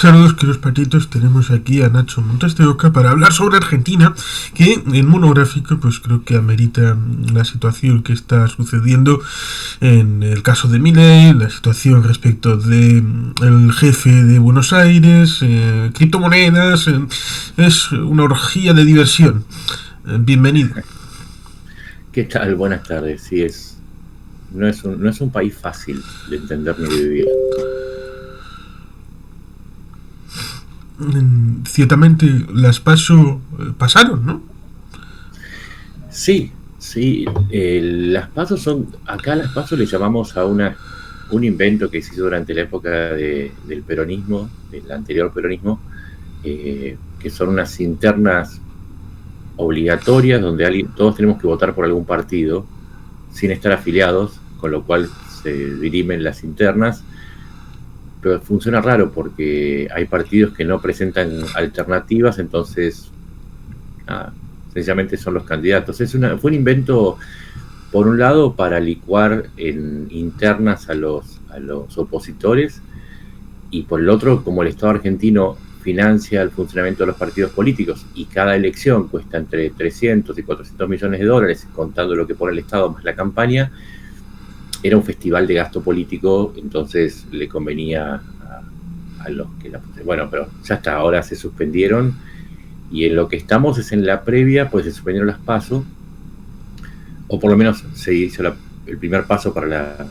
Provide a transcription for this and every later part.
Saludos, queridos patitos, tenemos aquí a Nacho Montes de Oca para hablar sobre Argentina, que en monográfico pues creo que amerita la situación que está sucediendo en el caso de Milei, la situación respecto de el jefe de Buenos Aires, criptomonedas, es una orgía de diversión. Bienvenido. ¿Qué tal? Buenas tardes. Sí, no es un país fácil de entender ni de vivir. Ciertamente las pasaron, ¿no? Sí, sí. Las PASO acá las PASO le llamamos a un invento que se hizo durante la época del peronismo, del anterior peronismo, que son unas internas obligatorias donde todos tenemos que votar por algún partido sin estar afiliados, con lo cual se dirimen las internas. Pero funciona raro porque hay partidos que no presentan alternativas, entonces sencillamente son los candidatos. Fue un invento, por un lado, para licuar en internas a los opositores, y por el otro, como el Estado argentino financia el funcionamiento de los partidos políticos y cada elección cuesta entre 300 y 400 millones de dólares, contando lo que pone el Estado más la campaña, era un festival de gasto político, entonces le convenía a los que bueno, pero ya hasta ahora se suspendieron, y en lo que estamos es en la previa, pues se suspendieron las PASO, o por lo menos se hizo el primer paso para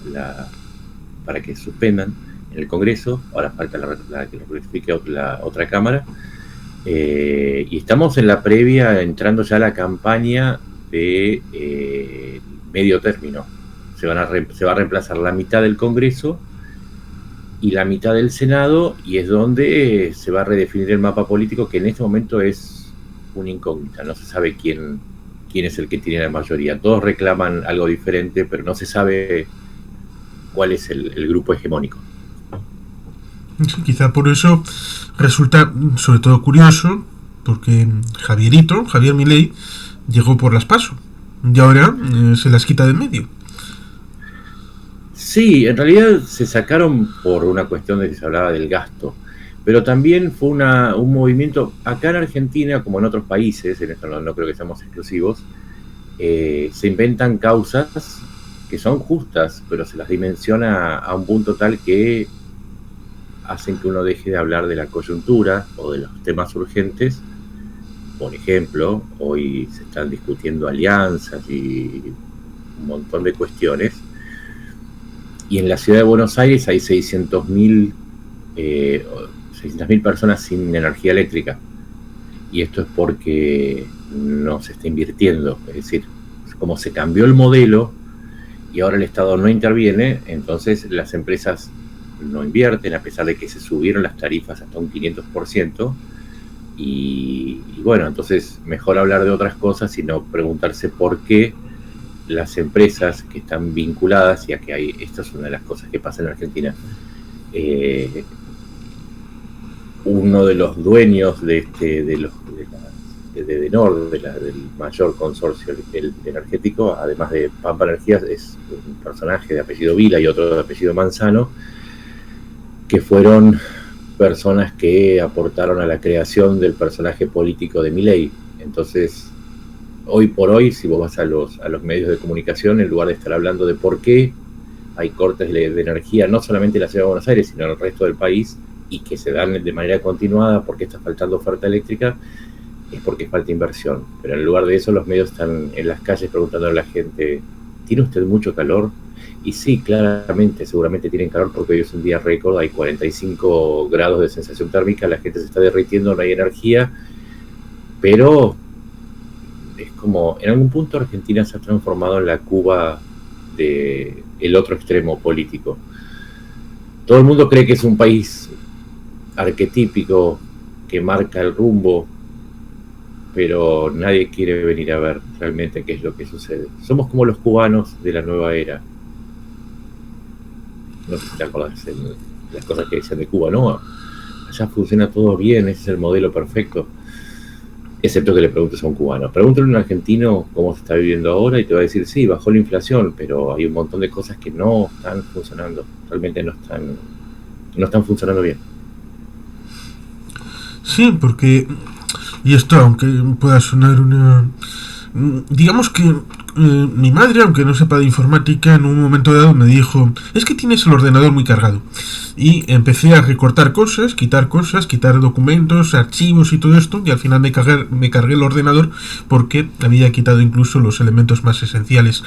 que suspendan en el Congreso. Ahora falta que lo ratifique la otra Cámara, y estamos en la previa, entrando ya a la campaña de medio término. Se va a reemplazar la mitad del Congreso y la mitad del Senado, y es donde se va a redefinir el mapa político, que en este momento es una incógnita. No se sabe quién es el que tiene la mayoría. Todos reclaman algo diferente, pero no se sabe cuál es el grupo hegemónico. Sí, quizá por eso resulta sobre todo curioso, porque Javier Milei, llegó por las PASO y ahora se las quita de en medio. Sí, en realidad se sacaron por una cuestión de que se hablaba del gasto, pero también fue un movimiento acá en Argentina, como en otros países, en esto no creo que seamos exclusivos, se inventan causas que son justas, pero se las dimensiona a un punto tal que hacen que uno deje de hablar de la coyuntura o de los temas urgentes. Por ejemplo, hoy se están discutiendo alianzas y un montón de cuestiones, y en la ciudad de Buenos Aires hay 600.000 personas sin energía eléctrica, y esto es porque no se está invirtiendo. Es decir, como se cambió el modelo y ahora el Estado no interviene, entonces las empresas no invierten, a pesar de que se subieron las tarifas hasta un 500%, y bueno, entonces mejor hablar de otras cosas y no preguntarse por qué las empresas que están vinculadas, ya que esto es una de las cosas que pasa en Argentina. Uno de los dueños de Denor, del mayor consorcio energético, además de Pampa Energías, es un personaje de apellido Vila y otro de apellido Manzano, que fueron personas que aportaron a la creación del personaje político de Milei. Entonces, hoy por hoy, si vos vas a los medios de comunicación, en lugar de estar hablando de por qué hay cortes de energía, no solamente en la ciudad de Buenos Aires, sino en el resto del país, y que se dan de manera continuada porque está faltando oferta eléctrica, es porque falta inversión. Pero en lugar de eso, los medios están en las calles preguntando a la gente: ¿tiene usted mucho calor? Y sí, claramente, seguramente tienen calor, porque hoy es un día récord, hay 45 grados de sensación térmica, la gente se está derritiendo, no hay energía, pero es como, en algún punto Argentina se ha transformado en la Cuba del otro extremo político. Todo el mundo cree que es un país arquetípico que marca el rumbo, pero nadie quiere venir a ver realmente qué es lo que sucede. Somos como los cubanos de la nueva era. No sé si te acordás de las cosas que dicen de Cuba, ¿no? Allá funciona todo bien, ese es el modelo perfecto. Excepto que le preguntes a un cubano. Pregúntale a un argentino cómo se está viviendo ahora y te va a decir: sí, bajó la inflación, pero hay un montón de cosas que no están funcionando. Realmente no están funcionando bien. Sí, porque, y esto, aunque pueda sonar una... Digamos que mi madre, aunque no sepa de informática, en un momento dado me dijo, es que tienes el ordenador muy cargado. Y empecé a recortar cosas, quitar documentos, archivos y todo esto, y al final me cargué el ordenador porque había quitado incluso los elementos más esenciales.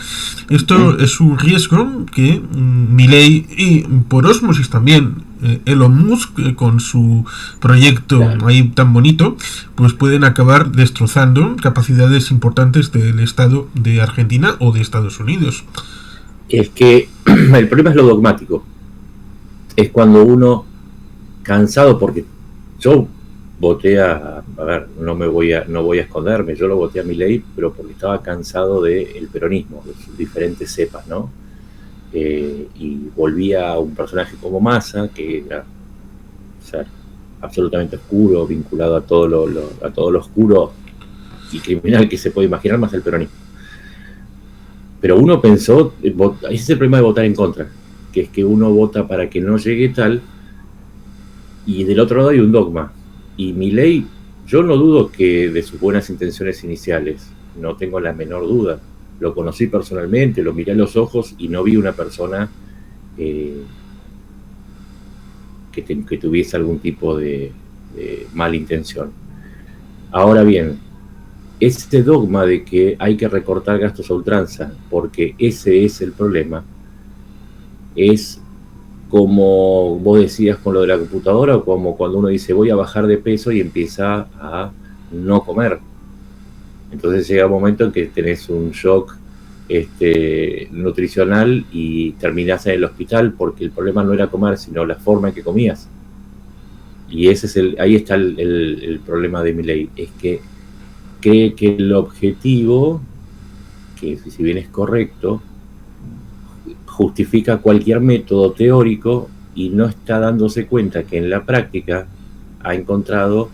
Esto es un riesgo que Milei y por ósmosis también Elon Musk con su proyecto ahí tan bonito, pues pueden acabar destrozando capacidades importantes del Estado de Argentina o de Estados Unidos. Es que el problema es lo dogmático. Es cuando uno, cansado, porque yo voté a ver, no voy a esconderme, yo lo voté a Milei, pero porque estaba cansado del peronismo, de sus diferentes cepas, ¿no? Y volvía a un personaje como Massa, que era, o sea, absolutamente oscuro, vinculado a todo lo oscuro y criminal que se puede imaginar, más el peronismo. Pero uno pensó, ese es el problema de votar en contra, que es que uno vota para que no llegue tal, y del otro lado hay un dogma. Y Milei, yo no dudo que de sus buenas intenciones iniciales, no tengo la menor duda. Lo conocí personalmente, lo miré a los ojos y no vi una persona que tuviese algún tipo de mala intención. Ahora bien, este dogma de que hay que recortar gastos a ultranza, porque ese es el problema, es como vos decías con lo de la computadora, o como cuando uno dice voy a bajar de peso y empieza a no comer. Entonces llega un momento en que tenés un shock nutricional y terminás en el hospital porque el problema no era comer, sino la forma en que comías. Y ahí está el problema de Milei, es que cree que el objetivo, que si bien es correcto, justifica cualquier método teórico y no está dándose cuenta que en la práctica ha encontrado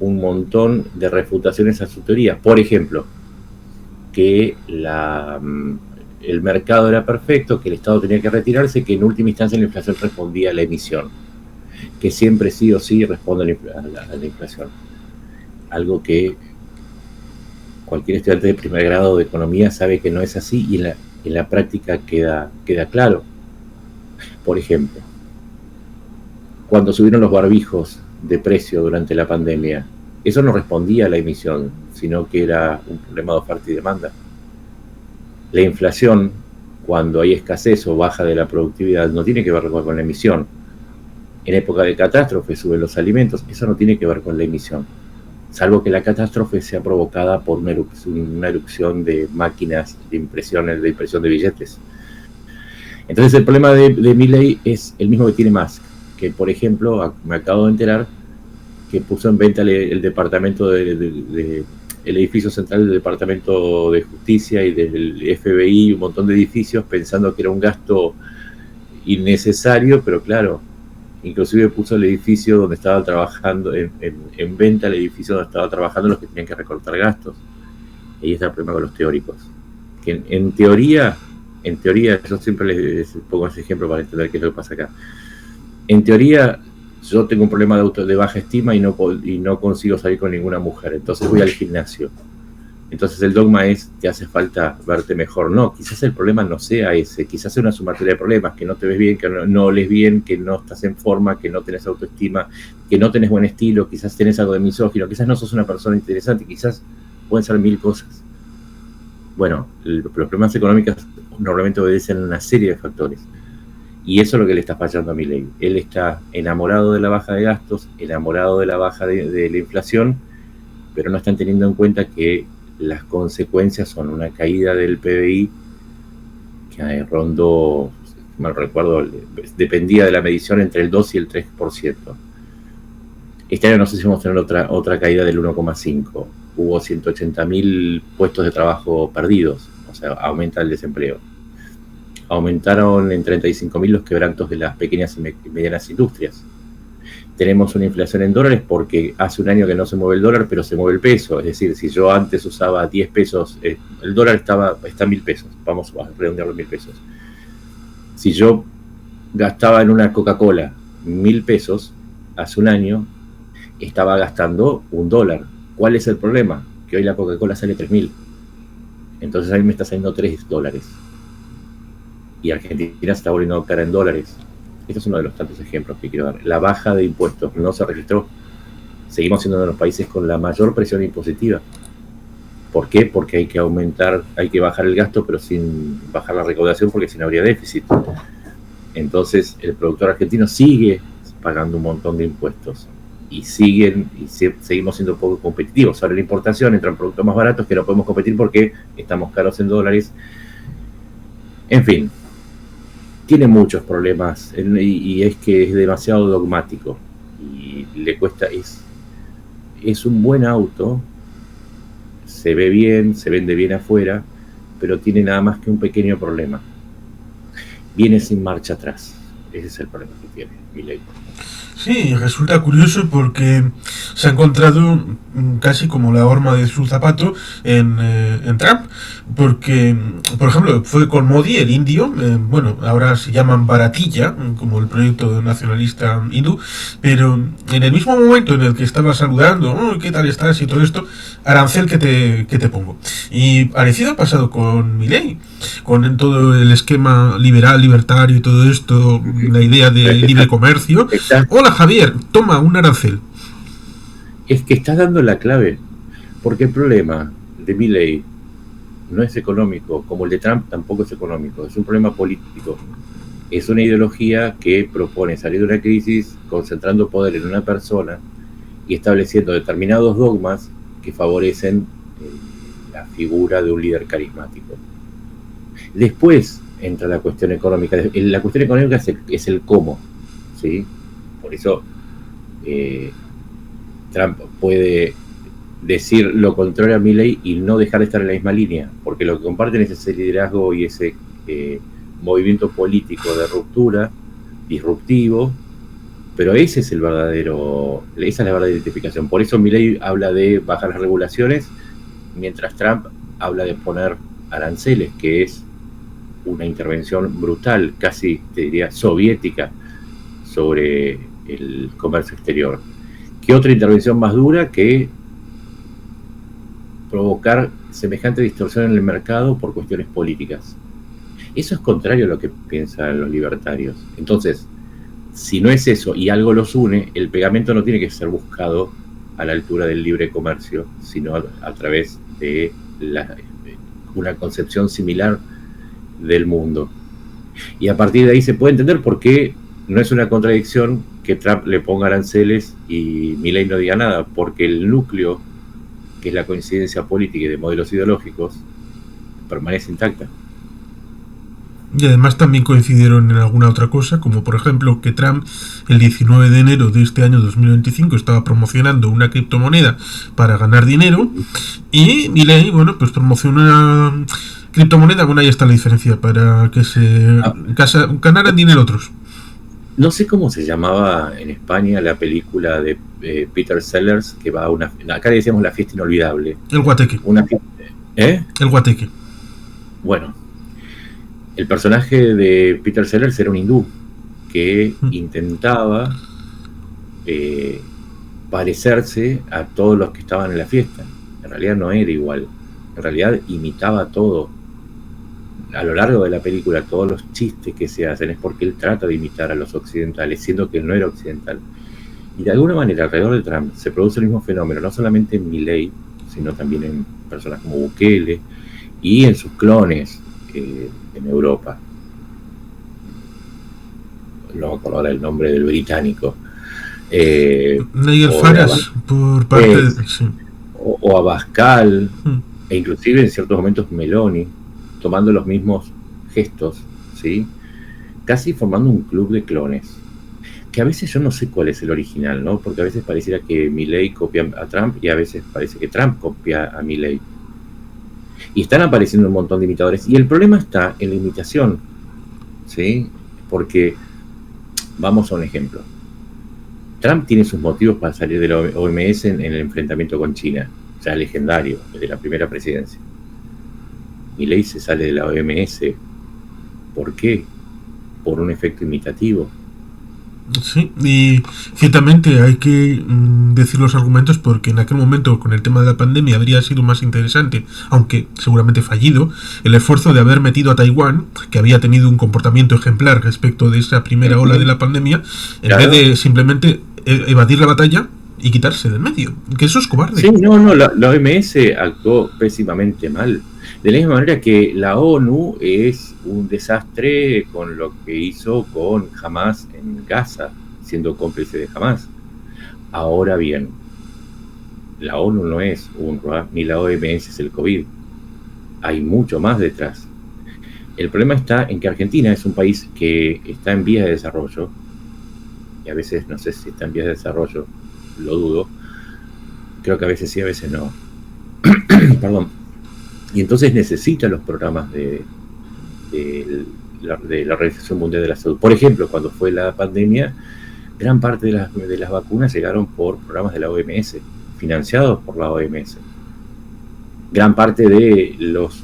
un montón de refutaciones a su teoría. Por ejemplo, que el mercado era perfecto, que el Estado tenía que retirarse, que en última instancia la inflación respondía a la emisión, que siempre sí o sí responde a la inflación. Algo que cualquier estudiante de primer grado de economía sabe que no es así, y en la práctica queda claro. Por ejemplo, cuando subieron los barbijos de precio durante la pandemia, eso no respondía a la emisión, sino que era un problema de oferta y demanda. La inflación, cuando hay escasez o baja de la productividad, no tiene que ver con la emisión. En época de catástrofe suben los alimentos, eso no tiene que ver con la emisión, salvo que la catástrofe sea provocada por una erupción de máquinas de impresión de billetes. Entonces el problema de Milei es el mismo que tiene Musk, que por ejemplo, me acabo de enterar que puso en venta el departamento el edificio central del Departamento de Justicia y del FBI, un montón de edificios, pensando que era un gasto innecesario, pero claro, inclusive puso el edificio donde estaba trabajando, en venta el edificio donde estaba trabajando los que tenían que recortar gastos. Y ahí está el problema con los teóricos. Que en teoría, yo siempre les pongo ese ejemplo para entender qué es lo que pasa acá. En teoría, yo tengo un problema de baja estima y no consigo salir con ninguna mujer, entonces voy al gimnasio. Entonces el dogma es, te hace falta verte mejor. No, quizás el problema no sea ese, quizás sea una sumatoria de problemas, que no te ves bien, que no lees bien, que no estás en forma, que no tenés autoestima, que no tenés buen estilo, quizás tenés algo de misógino, quizás no sos una persona interesante, quizás pueden ser 1000 cosas. Bueno, los problemas económicos normalmente obedecen a una serie de factores. Y eso es lo que le está fallando a Milei. Él está enamorado de la baja de gastos, enamorado de la baja de la inflación, pero no están teniendo en cuenta que las consecuencias son una caída del PBI que rondó, mal recuerdo, dependía de la medición entre el 2 y el 3%. Este año no sé si vamos a tener otra caída del 1,5%. Hubo 180.000 puestos de trabajo perdidos, o sea, aumenta el desempleo. Aumentaron en 35.000 los quebrantos de las pequeñas y medianas industrias. Tenemos una inflación en dólares porque hace un año que no se mueve el dólar, pero se mueve el peso. Es decir, si yo antes usaba 10 pesos, el dólar está en 1.000 pesos. Vamos a redondearlo en 1.000 pesos. Si yo gastaba en una Coca-Cola 1.000 pesos hace un año, estaba gastando $1. ¿Cuál es el problema? Que hoy la Coca-Cola sale 3.000. Entonces a mí me está saliendo $3. Y Argentina se está volviendo cara en dólares. Este es uno de los tantos ejemplos que quiero dar. La baja de impuestos no se registró. Seguimos siendo uno de los países con la mayor presión impositiva. ¿Por qué? Porque hay que bajar el gasto, pero sin bajar la recaudación, porque si no habría déficit. Entonces el productor argentino sigue pagando un montón de impuestos y seguimos siendo poco competitivos. Ahora la importación entran productos más baratos que no podemos competir porque estamos caros en dólares. En fin, tiene muchos problemas y es que es demasiado dogmático y le cuesta. Es un buen auto, se ve bien, se vende bien afuera, pero tiene nada más que un pequeño problema. Viene sin marcha atrás. Ese es el problema que tiene Milei. Sí, resulta curioso porque se ha encontrado casi como la horma de su zapato en Trump, porque, por ejemplo, fue con Modi, el indio, bueno, ahora se llaman Bharatilla, como el proyecto nacionalista hindú, pero en el mismo momento en el que estaba saludando, oh, ¿qué tal estás? Y todo esto, arancel que te pongo. Y parecido ha pasado con Milei, con todo el esquema liberal, libertario y todo esto, la idea de libre comercio. Hola Javier, toma un arancel. Es que estás dando la clave, porque el problema de Milei no es económico, como el de Trump tampoco es económico, es un problema político. Es una ideología que propone salir de una crisis concentrando poder en una persona y estableciendo determinados dogmas que favorecen la figura de un líder carismático. Después entra la cuestión económica. La cuestión económica es el cómo, ¿sí? Por eso Trump puede decir lo contrario a Milei y no dejar de estar en la misma línea, porque lo que comparten es ese liderazgo y ese movimiento político de ruptura, disruptivo, pero esa es la verdadera identificación. Por eso Milei habla de bajar las regulaciones, mientras Trump habla de poner aranceles, que es una intervención brutal, casi te diría soviética, sobre el comercio exterior. ¿Qué otra intervención más dura que provocar semejante distorsión en el mercado por cuestiones políticas? Eso es contrario a lo que piensan los libertarios. Entonces, si no es eso y algo los une, el pegamento no tiene que ser buscado a la altura del libre comercio, sino a través de una concepción similar del mundo. Y a partir de ahí se puede entender por qué no es una contradicción que Trump le ponga aranceles y Milei no diga nada, porque el núcleo, que es la coincidencia política y de modelos ideológicos, permanece intacta. Y además también coincidieron en alguna otra cosa, como por ejemplo que Trump el 19 de enero de este año 2025 estaba promocionando una criptomoneda para ganar dinero y Milei, bueno, pues promociona una criptomoneda, bueno, ahí está la diferencia, para que ganaran dinero otros. No sé cómo se llamaba en España la película de Peter Sellers, que va a acá le decíamos La fiesta inolvidable. El Guateque. El Guateque. Bueno, el personaje de Peter Sellers era un hindú que intentaba parecerse a todos los que estaban en la fiesta. En realidad no era igual. En realidad imitaba todo. A lo largo de la película, todos los chistes que se hacen es porque él trata de imitar a los occidentales, siendo que él no era occidental. Y de alguna manera, alrededor de Trump, se produce el mismo fenómeno, no solamente en Milei, sino también en personas como Bukele y en sus clones en Europa. No me acuerdo ahora el nombre del británico. Nigel Farage, por parte de... Sí. O Abascal, e inclusive en ciertos momentos Meloni, tomando los mismos gestos, ¿sí? Casi formando un club de clones, que a veces yo no sé cuál es el original, ¿no? Porque a veces pareciera que Milei copia a Trump y a veces parece que Trump copia a Milei. Y están apareciendo un montón de imitadores. Y el problema está en la imitación, ¿sí? Porque, vamos a un ejemplo. Trump tiene sus motivos para salir de la OMS en el enfrentamiento con China, ya legendario, desde la primera presidencia. Milei se sale de la OMS. ¿Por qué? Por un efecto imitativo. Sí, y ciertamente hay que decir los argumentos porque en aquel momento con el tema de la pandemia habría sido más interesante, aunque seguramente fallido, el esfuerzo de haber metido a Taiwán, que había tenido un comportamiento ejemplar respecto de esa primera ola de la pandemia, en Claro. vez de simplemente evadir la batalla y quitarse del medio, que eso es cobarde. Sí, no, la OMS actuó pésimamente mal. De la misma manera que la ONU es un desastre con lo que hizo con Hamas en Gaza, siendo cómplice de Hamas. Ahora bien, la ONU no es UNRWA, ni la OMS es el COVID. Hay mucho más detrás. El problema está en que Argentina es un país que está en vías de desarrollo, y a veces no sé si está en vías de desarrollo, lo dudo. Creo que a veces sí, a veces no. Perdón. Y entonces necesita los programas de la Organización Mundial de la Salud. Por ejemplo, cuando fue la pandemia, gran parte de las vacunas llegaron por programas de la OMS, financiados por la OMS. Gran parte de los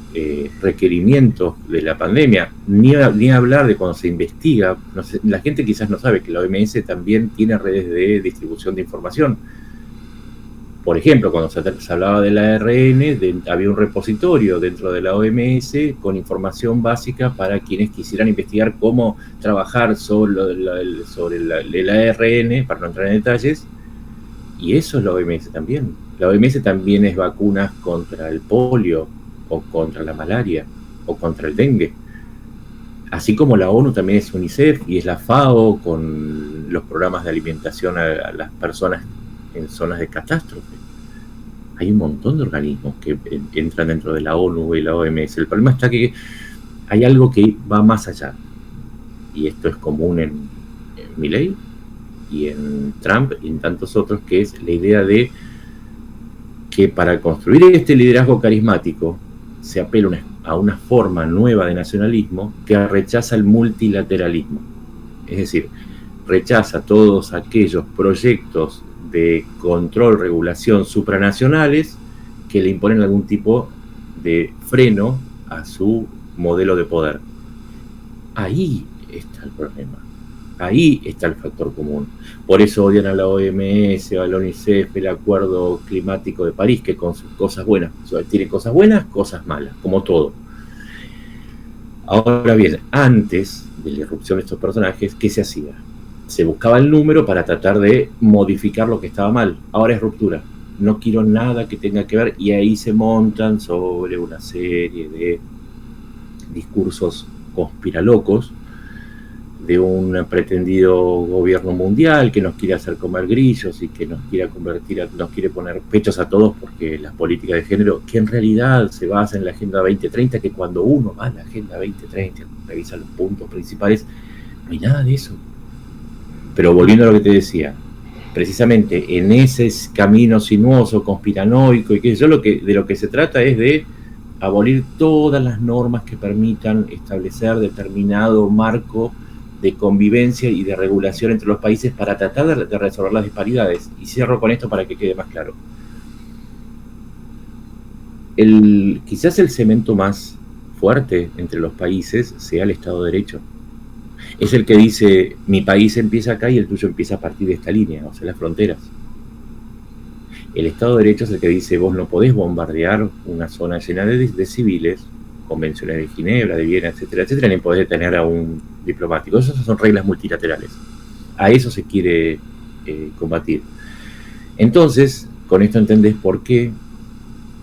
requerimientos de la pandemia, ni hablar de cuando se investiga, no sé, la gente quizás no sabe que la OMS también tiene redes de distribución de información. Por ejemplo, cuando se hablaba del ARN, había un repositorio dentro de la OMS con información básica para quienes quisieran investigar cómo trabajar sobre el ARN, para no entrar en detalles, y eso es la OMS también. La OMS también es vacunas contra el polio, o contra la malaria, o contra el dengue. Así como la ONU también es UNICEF y es la FAO con los programas de alimentación a las personas en zonas de catástrofe. Hay un montón de organismos que entran dentro de la ONU y la OMS. El problema está que hay algo que va más allá. Y esto es común en Milei y en Trump y en tantos otros, que es la idea de que para construir este liderazgo carismático se apela a una forma nueva de nacionalismo que rechaza el multilateralismo. Es decir, rechaza todos aquellos proyectos de control, regulación supranacionales que le imponen algún tipo de freno a su modelo de poder. Ahí está el problema. Ahí está el factor común. Por eso odian a la OMS, a la UNICEF, el Acuerdo Climático de París, que con sus cosas buenas, tiene cosas buenas, cosas malas, como todo. Ahora bien, antes de la irrupción de estos personajes, ¿qué se hacía? Se buscaba el número para tratar de modificar lo que estaba mal. Ahora es ruptura. No quiero nada que tenga que ver, y ahí se montan sobre una serie de discursos conspiralocos de un pretendido gobierno mundial que nos quiere hacer comer grillos y que nos quiere poner pechos a todos porque las políticas de género, que en realidad se basa en la Agenda 2030, que cuando uno va a la Agenda 2030 revisa los puntos principales, no hay nada de eso. Pero volviendo a lo que te decía, precisamente en ese camino sinuoso, conspiranoico y qué sé yo, de lo que se trata es de abolir todas las normas que permitan establecer determinado marco de convivencia y de regulación entre los países para tratar de resolver las disparidades. Y cierro con esto para que quede más claro. Quizás el cemento más fuerte entre los países sea el Estado de Derecho. Es el que dice, mi país empieza acá y el tuyo empieza a partir de esta línea, o sea, las fronteras. El Estado de Derecho es el que dice, vos no podés bombardear una zona llena de civiles, convenciones de Ginebra, de Viena, etcétera, etcétera, ni podés detener a un diplomático. Esas son reglas multilaterales. A eso se quiere combatir. Entonces, con esto entendés por qué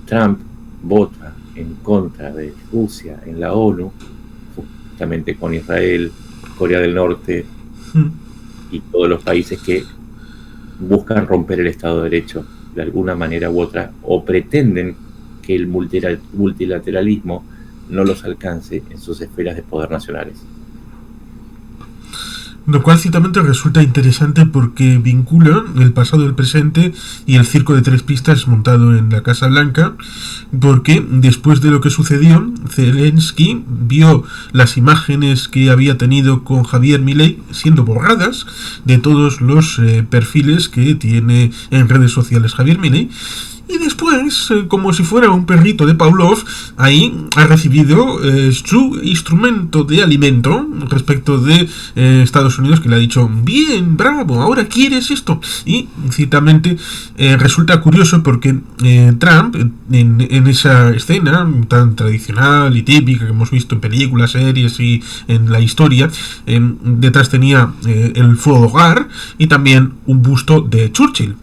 Trump vota en contra de Rusia en la ONU, justamente con Israel, Corea del Norte y todos los países que buscan romper el Estado de Derecho de alguna manera u otra, o pretenden que el multilateralismo no los alcance en sus esferas de poder nacionales. Lo cual ciertamente resulta interesante porque vincula el pasado, el presente y el circo de tres pistas montado en la Casa Blanca, porque después de lo que sucedió, Zelensky vio las imágenes que había tenido con Javier Milei siendo borradas de todos los perfiles que tiene en redes sociales Javier Milei, y después después, como si fuera un perrito de Pavlov, ahí ha recibido su instrumento de alimento respecto de Estados Unidos, que le ha dicho, bien, bravo, ahora quieres esto. Y ciertamente resulta curioso porque Trump, en esa escena tan tradicional y típica que hemos visto en películas, series y en la historia, detrás tenía el fuego hogar y también un busto de Churchill.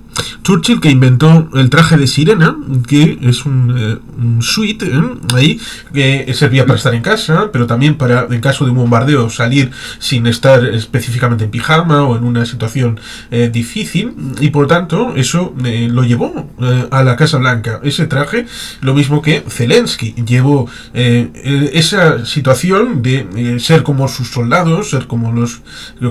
Churchill, que inventó el traje de sirena, que es un suite ahí, que servía para estar en casa, pero también para, en caso de un bombardeo, salir sin estar específicamente en pijama o en una situación difícil, y por tanto eso lo llevó a la Casa Blanca. Ese traje, lo mismo que Zelensky, llevó esa situación de ser como sus soldados, ser como los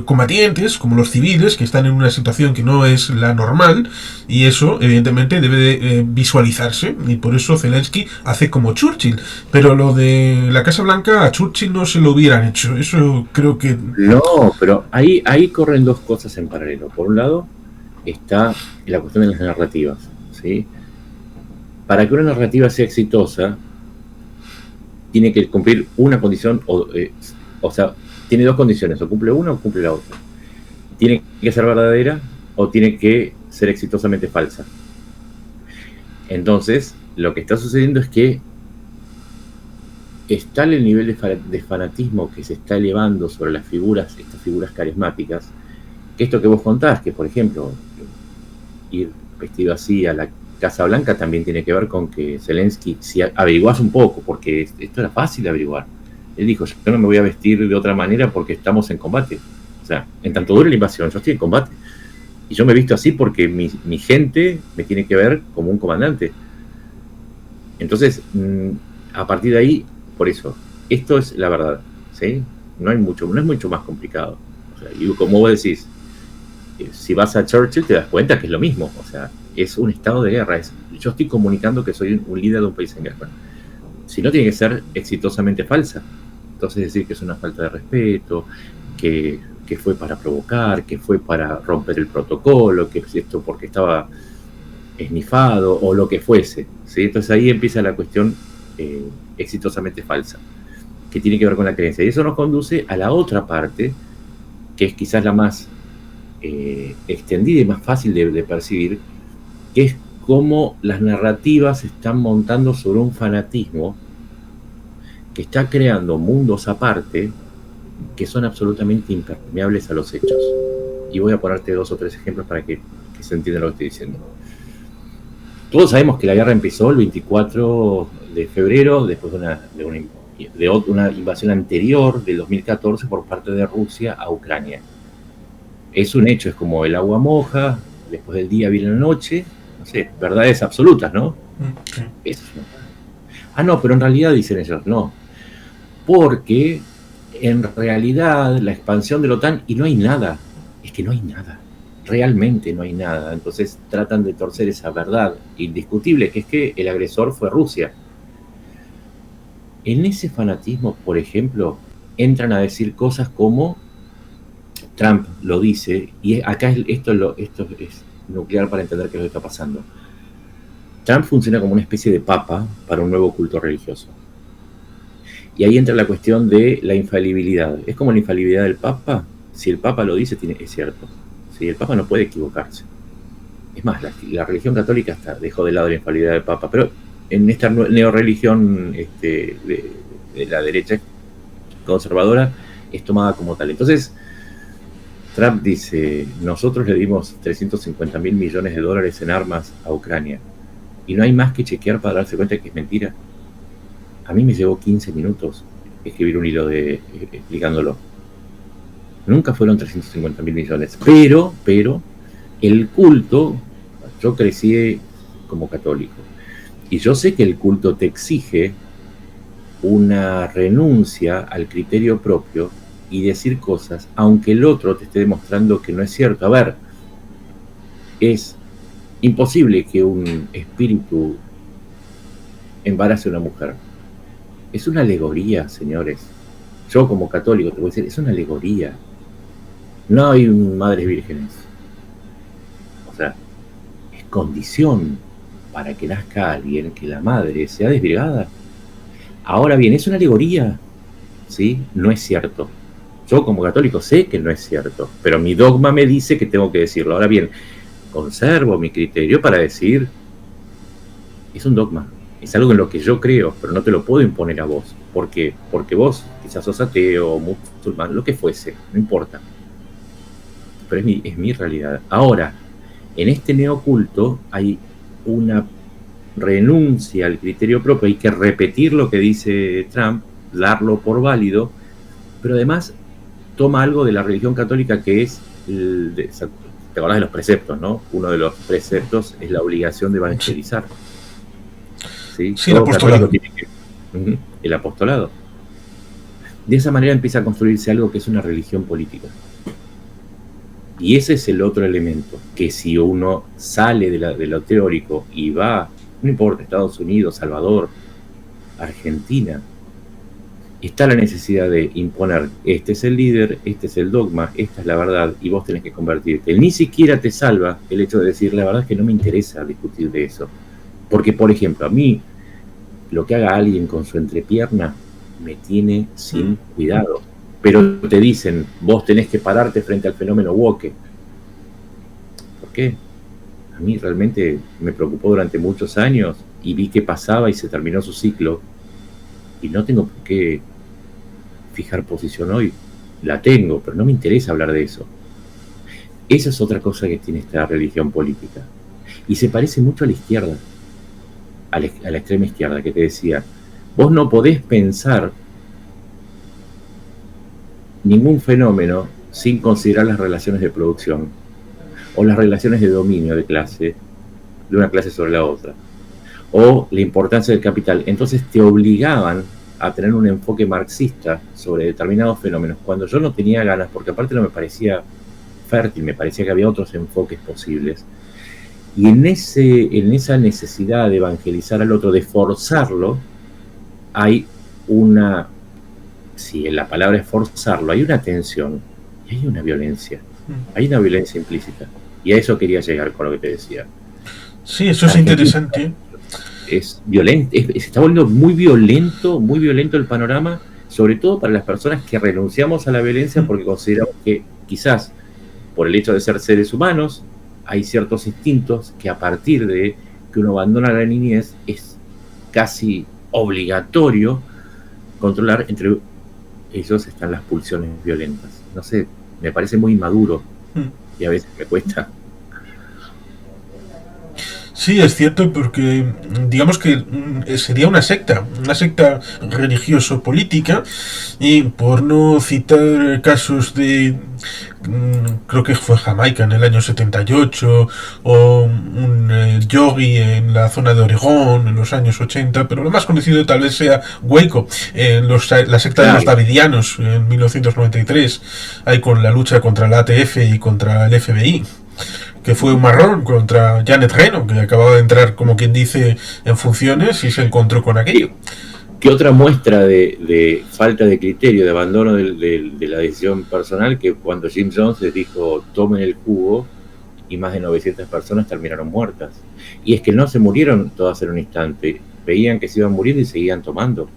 combatientes, como los civiles, que están en una situación que no es la normal, y eso evidentemente debe de visualizarse, y por eso Zelensky hace como Churchill. Pero lo de la Casa Blanca a Churchill no se lo hubieran hecho, eso creo que... No, pero ahí corren dos cosas en paralelo. Por un lado está la cuestión de las narrativas, ¿sí? Para que una narrativa sea exitosa tiene que cumplir una condición, o sea, tiene dos condiciones, o cumple una o cumple la otra. Tiene que ser verdadera o tiene que ser exitosamente falsa. Entonces, lo que está sucediendo es que está el nivel de fanatismo que se está elevando sobre las figuras, estas figuras carismáticas, que esto que vos contás, que por ejemplo, ir vestido así a la Casa Blanca también tiene que ver con que Zelensky, si averiguás un poco, porque esto era fácil de averiguar, él dijo, yo no me voy a vestir de otra manera porque estamos en combate. O sea, en tanto dure la invasión, yo estoy en combate. Y yo me he visto así porque mi gente me tiene que ver como un comandante. Entonces, a partir de ahí, por eso, esto es la verdad, ¿sí? No es mucho más complicado. O sea, y como vos decís, si vas a Churchill te das cuenta que es lo mismo. O sea, es un estado de guerra. Yo estoy comunicando que soy un líder de un país en guerra. Si no, tiene que ser exitosamente falsa. Entonces decir que es una falta de respeto, que fue para provocar, que fue para romper el protocolo, que esto porque estaba esnifado o lo que fuese, ¿sí? Entonces ahí empieza la cuestión exitosamente falsa, que tiene que ver con la creencia. Y eso nos conduce a la otra parte, que es quizás la más extendida y más fácil de percibir, que es cómo las narrativas se están montando sobre un fanatismo que está creando mundos aparte que son absolutamente impermeables a los hechos. Y voy a ponerte 2 o 3 ejemplos para que se entienda lo que estoy diciendo. Todos sabemos que la guerra empezó el 24 de febrero, después de una invasión anterior del 2014 por parte de Rusia a Ucrania. Es un hecho, es como el agua moja, después del día viene la noche, no sé, verdades absolutas, ¿no? Eso. No, pero en realidad dicen ellos, no, porque en realidad la expansión de la OTAN, y no hay nada, es que no hay nada, realmente no hay nada. Entonces tratan de torcer esa verdad indiscutible, que es que el agresor fue Rusia. En ese fanatismo, por ejemplo, entran a decir cosas como Trump lo dice, y acá esto es nuclear para entender qué es lo que está pasando. Trump funciona como una especie de papa para un nuevo culto religioso. Y ahí entra la cuestión de la infalibilidad. Es como la infalibilidad del Papa. Si el Papa lo dice, es cierto. Si el Papa no puede equivocarse. Es más, la religión católica dejó de lado la infalibilidad del Papa. Pero en esta neorreligión de la derecha conservadora es tomada como tal. Entonces, Trump dice, nosotros le dimos 350.000 millones de dólares en armas a Ucrania. Y no hay más que chequear para darse cuenta que es mentira. A mí me llevó 15 minutos escribir un hilo explicándolo. Nunca fueron 350.000 millones. Pero, el culto, yo crecí como católico. Y yo sé que el culto te exige una renuncia al criterio propio y decir cosas, aunque el otro te esté demostrando que no es cierto. A ver, es imposible que un espíritu embarace a una mujer. Es una alegoría, señores. Yo como católico te voy a decir, es una alegoría. No hay madres vírgenes. O sea, es condición. para que nazca alguien que la madre sea desvirgada. Ahora bien, es una alegoría, ¿sí? No es cierto. Yo como católico sé que no es cierto, pero mi dogma me dice que tengo que decirlo. Ahora bien, conservo mi criterio para decir, es un dogma, es algo en lo que yo creo, pero no te lo puedo imponer a vos. ¿Por qué? Porque vos quizás sos ateo, musulmán, lo que fuese, no importa. Pero es mi realidad. Ahora, en este neoculto hay una renuncia al criterio propio, hay que repetir lo que dice Trump, darlo por válido, pero además toma algo de la religión católica que es, te acordás de los preceptos, ¿no? Uno de los preceptos es la obligación de evangelizar. ¿Sí? Sí, el apostolado. El apostolado. De esa manera empieza a construirse algo que es una religión política. Y ese es el otro elemento, que si uno sale de lo teórico y va, no importa, Estados Unidos, Salvador, Argentina, está la necesidad de imponer, este es el líder, este es el dogma, esta es la verdad, y vos tenés que convertirte. Ni siquiera te salva el hecho de decir, la verdad es que no me interesa discutir de eso. Porque, por ejemplo, a mí, lo que haga alguien con su entrepierna me tiene sin cuidado. Pero te dicen, vos tenés que pararte frente al fenómeno woke. ¿Por qué? A mí realmente me preocupó durante muchos años y vi que pasaba y se terminó su ciclo. Y no tengo por qué fijar posición hoy. La tengo, pero no me interesa hablar de eso. Esa es otra cosa que tiene esta religión política. Y se parece mucho a la izquierda, a la extrema izquierda, que te decía, vos no podés pensar ningún fenómeno sin considerar las relaciones de producción o las relaciones de dominio de clase, de una clase sobre la otra, o la importancia del capital. Entonces te obligaban a tener un enfoque marxista sobre determinados fenómenos, cuando yo no tenía ganas, porque aparte no me parecía fértil, me parecía que había otros enfoques posibles. Y en esa necesidad de evangelizar al otro, de forzarlo, hay una, si la palabra es forzarlo, hay una tensión y hay una violencia implícita. Y a eso quería llegar con lo que te decía. Sí, eso es interesante. Es violento, se está volviendo muy violento el panorama, sobre todo para las personas que renunciamos a la violencia porque consideramos que quizás por el hecho de ser seres humanos hay ciertos instintos que a partir de que uno abandona la niñez es casi obligatorio controlar. Entre ellos están las pulsiones violentas. No sé, me parece muy inmaduro y a veces me cuesta. Sí, es cierto, porque digamos que sería una secta religioso-política, y por no citar casos de, creo que fue Jamaica en el año 78, o un yogi en la zona de Oregón en los años 80, pero lo más conocido tal vez sea Waco, la secta de los Davidianos en 1993, ahí con la lucha contra la ATF y contra el FBI, que fue un marrón contra Janet Reno, que acababa de entrar, como quien dice, en funciones y se encontró con aquello. ¿Qué otra muestra de falta de criterio, de abandono de la decisión personal, que cuando Jim Jones les dijo tomen el jugo y más de 900 personas terminaron muertas? Y es que no se murieron todas en un instante, veían que se iban muriendo y seguían tomando.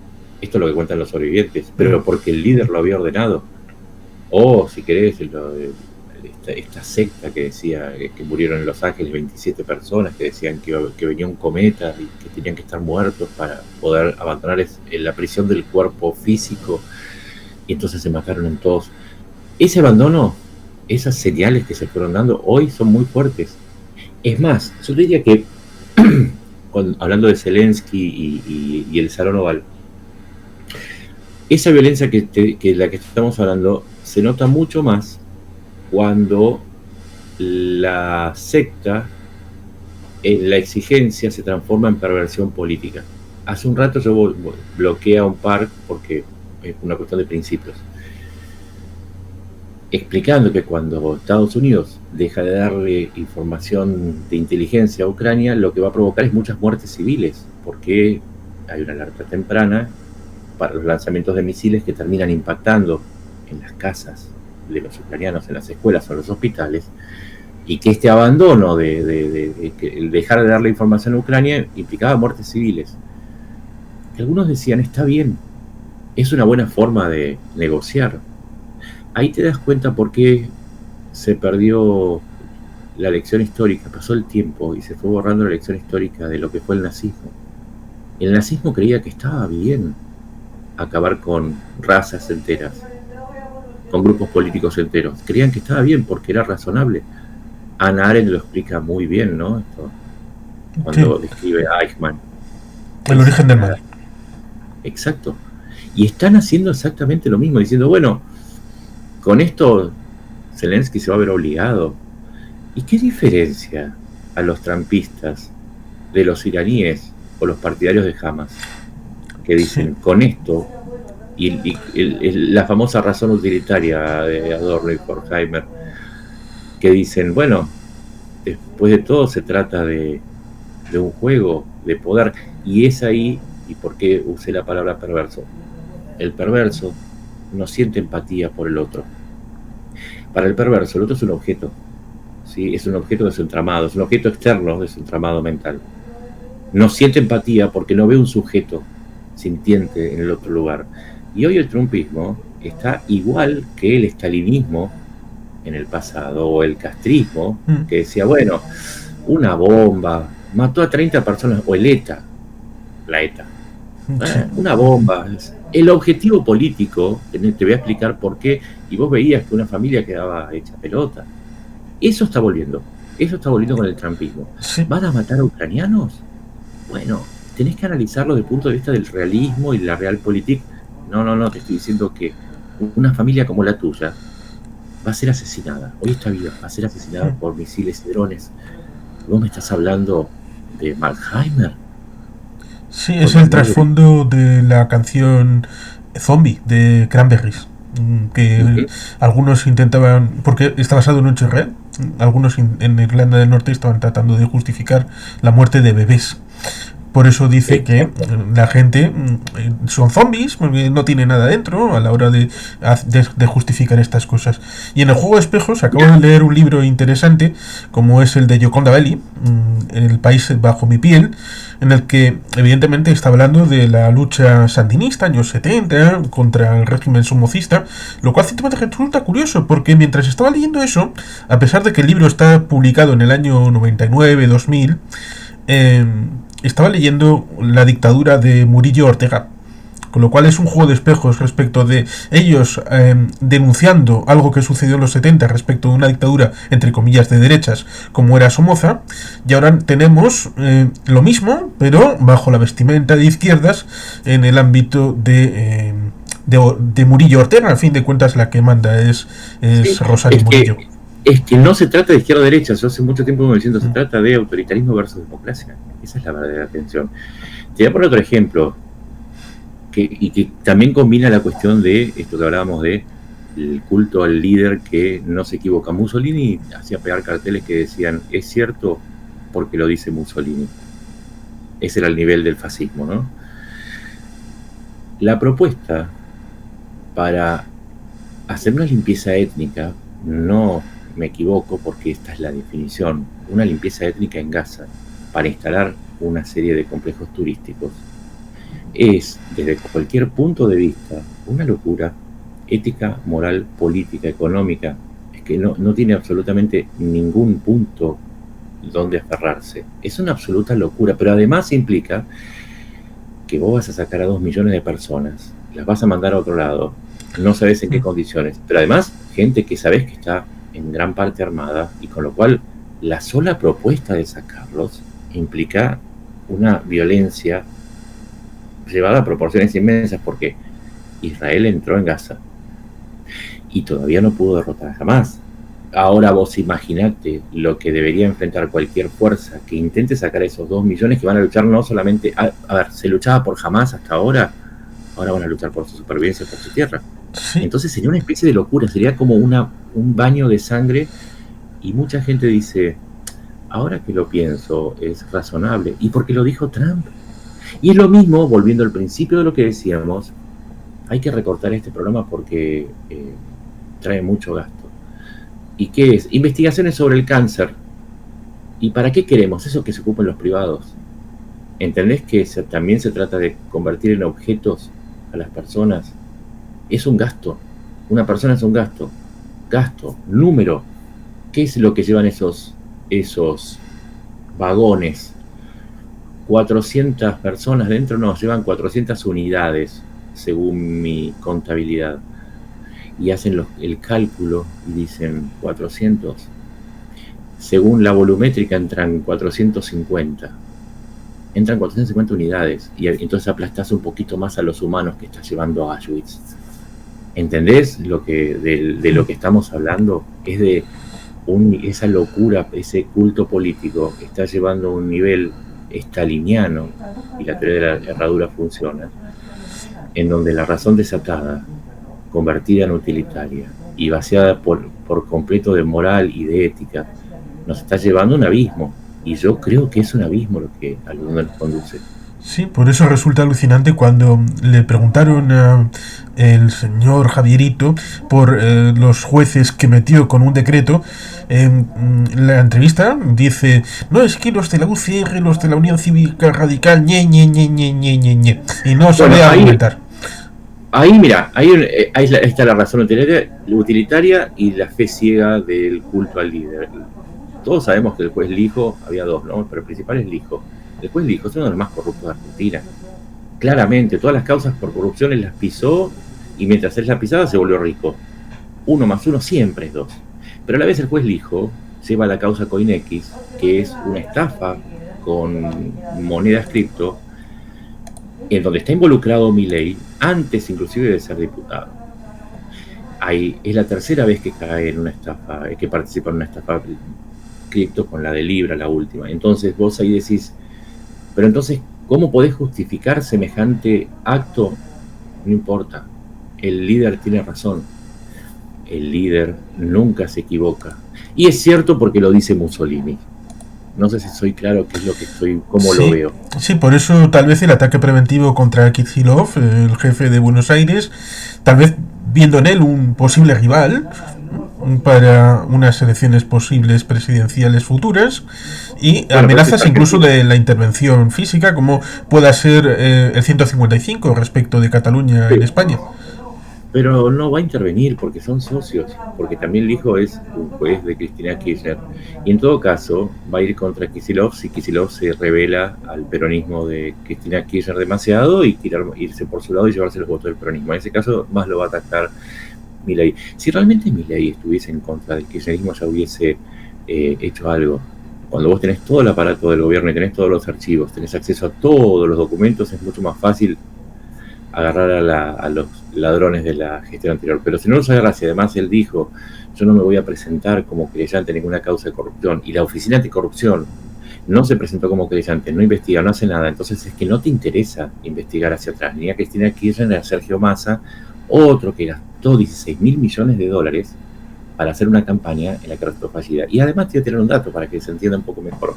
Esto es lo que cuentan los sobrevivientes, pero porque el líder lo había ordenado. O, si querés, esta secta que decía que murieron en Los Ángeles 27 personas, que decían que venía un cometa y que tenían que estar muertos para poder abandonar la prisión del cuerpo físico, y entonces se mataron en todos. Ese abandono, esas señales que se fueron dando hoy son muy fuertes. Es más, yo diría que hablando de Zelensky y el Salón Oval, esa violencia que la que estamos hablando se nota mucho más cuando la secta en la exigencia se transforma en perversión política. Hace un rato yo bloqueé a un par porque es una cuestión de principios, explicando que cuando Estados Unidos deja de darle información de inteligencia a Ucrania, lo que va a provocar es muchas muertes civiles, porque hay una alerta temprana para los lanzamientos de misiles que terminan impactando en las casas de los ucranianos, en las escuelas o en los hospitales, y que este abandono el dejar de darle información a Ucrania implicaba muertes civiles. Y algunos decían, está bien, es una buena forma de negociar. Ahí te das cuenta por qué se perdió la lección histórica, pasó el tiempo y se fue borrando la lección histórica de lo que fue el nazismo. El nazismo creía que estaba bien acabar con razas enteras, con grupos políticos enteros. Creían que estaba bien porque era razonable. Hannah Arendt lo explica muy bien, ¿no? Esto, cuando describe a Eichmann. El origen del mal. Exacto. Y están haciendo exactamente lo mismo, diciendo, bueno, con esto Zelensky se va a ver obligado. ¿Y qué diferencia a los trampistas de los iraníes o los partidarios de Hamas? Que dicen, con esto, y la famosa razón utilitaria de Adorno y Horkheimer, que dicen, bueno, después de todo se trata de un juego de poder, y es ahí, y por qué usé la palabra perverso. El perverso no siente empatía por el otro. Para el perverso, el otro es un objeto, ¿sí? Es un objeto de su entramado, es un objeto externo de su entramado mental. No siente empatía porque no ve un sujeto sintiente en el otro lugar. Y hoy el trumpismo está igual que el estalinismo en el pasado, o el castrismo, que decía, bueno, una bomba, mató a 30 personas, o el ETA, la ETA, una bomba. El objetivo político, te voy a explicar por qué, y vos veías que una familia quedaba hecha pelota. Eso está volviendo con el trumpismo. ¿Van a matar a ucranianos? Bueno, tenés que analizarlo desde el punto de vista del realismo y de la realpolitik. No, te estoy diciendo que una familia como la tuya va a ser asesinada, hoy está viva, va a ser asesinada por misiles y drones. ¿Vos me estás hablando de Malheimer? Sí, es el trasfondo de la canción Zombie de Cranberries, que algunos intentaban, porque está basado en un hecho real, algunos en Irlanda del Norte estaban tratando de justificar la muerte de bebés. Por eso dice que la gente son zombies, porque no tiene nada dentro a la hora de justificar estas cosas. Y en el juego de espejos acabo de leer un libro interesante, como es el de Yoconda Belli, El país bajo mi piel, en el que evidentemente está hablando de la lucha sandinista, años 70, contra el régimen somocista, lo cual ciertamente resulta curioso, porque mientras estaba leyendo eso, a pesar de que el libro está publicado en el año 99-2000, estaba leyendo la dictadura de Murillo Ortega, con lo cual es un juego de espejos respecto de ellos denunciando algo que sucedió en los 70 respecto de una dictadura, entre comillas, de derechas, como era Somoza, y ahora tenemos lo mismo, pero bajo la vestimenta de izquierdas, en el ámbito de Murillo Ortega. Al fin de cuentas la que manda es Rosario Murillo. Es que no se trata de izquierda o derecha, yo hace mucho tiempo me diciendo, se trata de autoritarismo versus democracia. Esa es la verdadera tensión. Te voy a poner otro ejemplo, que también combina la cuestión de esto que hablábamos de el culto al líder que no se equivoca. Mussolini hacía pegar carteles que decían, es cierto porque lo dice Mussolini. Ese era el nivel del fascismo, ¿no? La propuesta para hacer una limpieza étnica, no me equivoco porque esta es la definición, una limpieza étnica en Gaza para instalar una serie de complejos turísticos, es desde cualquier punto de vista una locura ética, moral, política, económica. Es que no tiene absolutamente ningún punto donde aferrarse. Es una absoluta locura, pero además implica que vos vas a sacar a 2 millones de personas, las vas a mandar a otro lado, no sabes en qué condiciones, pero además gente que sabes que está en gran parte armada, y con lo cual la sola propuesta de sacarlos implica una violencia llevada a proporciones inmensas, porque Israel entró en Gaza y todavía no pudo derrotar a Hamas. Ahora vos imaginate lo que debería enfrentar cualquier fuerza que intente sacar a esos 2 millones que van a luchar no solamente... A ver, se luchaba por Hamas hasta ahora van a luchar por su supervivencia, por su tierra. Sí. Entonces sería una especie de locura, sería como un baño de sangre, y mucha gente dice, ahora que lo pienso, es razonable. ¿Y por qué lo dijo Trump? Y es lo mismo, volviendo al principio de lo que decíamos, hay que recortar este programa porque trae mucho gasto. ¿Y qué es? Investigaciones sobre el cáncer. ¿Y para qué queremos eso que se ocupen los privados? ¿Entendés que también se trata de convertir en objetos a las personas? Es un gasto. Una persona es un gasto. Gasto, número. ¿Qué es lo que llevan esos vagones? 400 personas dentro, no, llevan 400 unidades, según mi contabilidad. Y hacen el cálculo y dicen 400. Según la volumétrica entran 450. Entran 450 unidades y entonces aplastás un poquito más a los humanos que estás llevando a Auschwitz. ¿Entendés de lo que estamos hablando? Es de esa locura, ese culto político que está llevando a un nivel staliniano, y la teoría de la herradura funciona, en donde la razón desatada, convertida en utilitaria y vaciada por completo de moral y de ética, nos está llevando a un abismo. Y yo creo que es un abismo lo que a donde nos conduce. Sí, por eso resulta alucinante cuando le preguntaron al señor Javierito por los jueces que metió con un decreto. En la entrevista dice: no, es que los de la UCR, los de la Unión Cívica Radical, ñe. Y no sabe argumentar. Ahí, mira, ahí está la razón utilitaria y la fe ciega del culto al líder. Todos sabemos que el juez Lijo, había dos, ¿no? Pero el principal es Lijo. El juez Lijo es uno de los más corruptos de Argentina. Claramente, todas las causas por corrupción él las pisó y mientras él las pisaba se volvió rico. 1 más 1 siempre es 2. Pero a la vez el juez Lijo lleva la causa CoinX, que es una estafa con monedas cripto, en donde está involucrado Milei, antes inclusive de ser diputado. Ahí es la tercera vez que cae en una estafa, que participa en una estafa cripto con la de Libra, la última. Entonces vos ahí decís, pero entonces, ¿cómo podés justificar semejante acto? No importa, el líder tiene razón. El líder nunca se equivoca. Y es cierto porque lo dice Mussolini. No sé si soy claro qué es lo que cómo lo veo. Sí, por eso tal vez el ataque preventivo contra Kicillof, el jefe de Buenos Aires, tal vez viendo en él un posible rival para unas elecciones posibles presidenciales futuras, y amenazas incluso de la intervención física, como pueda ser el 155 respecto de Cataluña en España. Pero no va a intervenir porque son socios, porque también el hijo es un juez de Cristina Kirchner. Y en todo caso va a ir contra Kicillof si Kicillof se revela al peronismo de Cristina Kirchner demasiado y quiere irse por su lado y llevarse los votos del peronismo. En ese caso más lo va a atacar Milei. Si realmente Milei estuviese en contra del kirchnerismo ya hubiese hecho algo. Cuando vos tenés todo el aparato del gobierno y tenés todos los archivos, tenés acceso a todos los documentos, es mucho más fácil agarrar a los ladrones de la gestión anterior. Pero si no los agarras y además él dijo, yo no me voy a presentar como querellante en ninguna causa de corrupción, y la Oficina Anticorrupción no se presentó como querellante, no investiga, no hace nada, entonces es que no te interesa investigar hacia atrás, ni a Cristina Kirchner ni a Sergio Massa, otro que gastó 16.000 millones de dólares para hacer una campaña en la que resultó fallida. Y además te voy a tirar un dato para que se entienda un poco mejor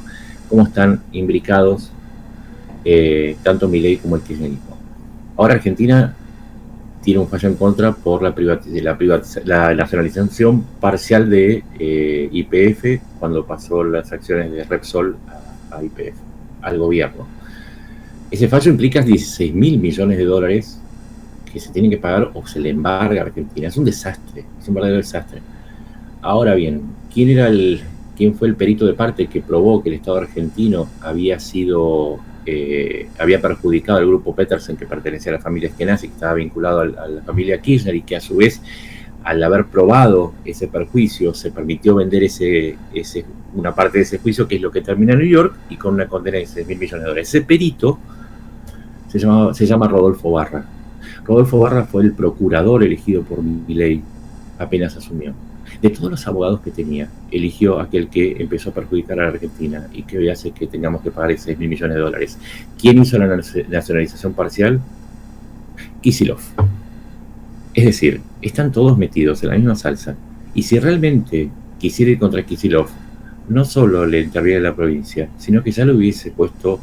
cómo están imbricados tanto Milei como el kirchnerismo. Ahora Argentina tiene un fallo en contra por la nacionalización parcial de YPF cuando pasó las acciones de Repsol a YPF, al gobierno. Ese fallo implica 16.000 millones de dólares que se tienen que pagar o se le embarga a Argentina. Es un desastre, es un verdadero desastre. Ahora bien, ¿quién fue el perito de parte que probó que el Estado argentino había perjudicado al grupo Petersen, que pertenecía a la familia Skenazy, que estaba vinculado a la familia Kirchner, y que a su vez, al haber probado ese perjuicio, se permitió vender una parte de ese juicio, que es lo que termina en New York, y con una condena de 6.000 millones de dólares? Ese perito se llama Rodolfo Barra. Rodolfo Barra fue el procurador elegido por Milei apenas asumió. De todos los abogados que tenía, eligió aquel que empezó a perjudicar a la Argentina y que hoy hace que tengamos que pagar 6.000 millones de dólares. ¿Quién hizo la nacionalización parcial? Kicillof. Es decir, están todos metidos en la misma salsa. Y si realmente quisiera ir contra Kicillof, no solo le interviene la provincia, sino que ya le hubiese puesto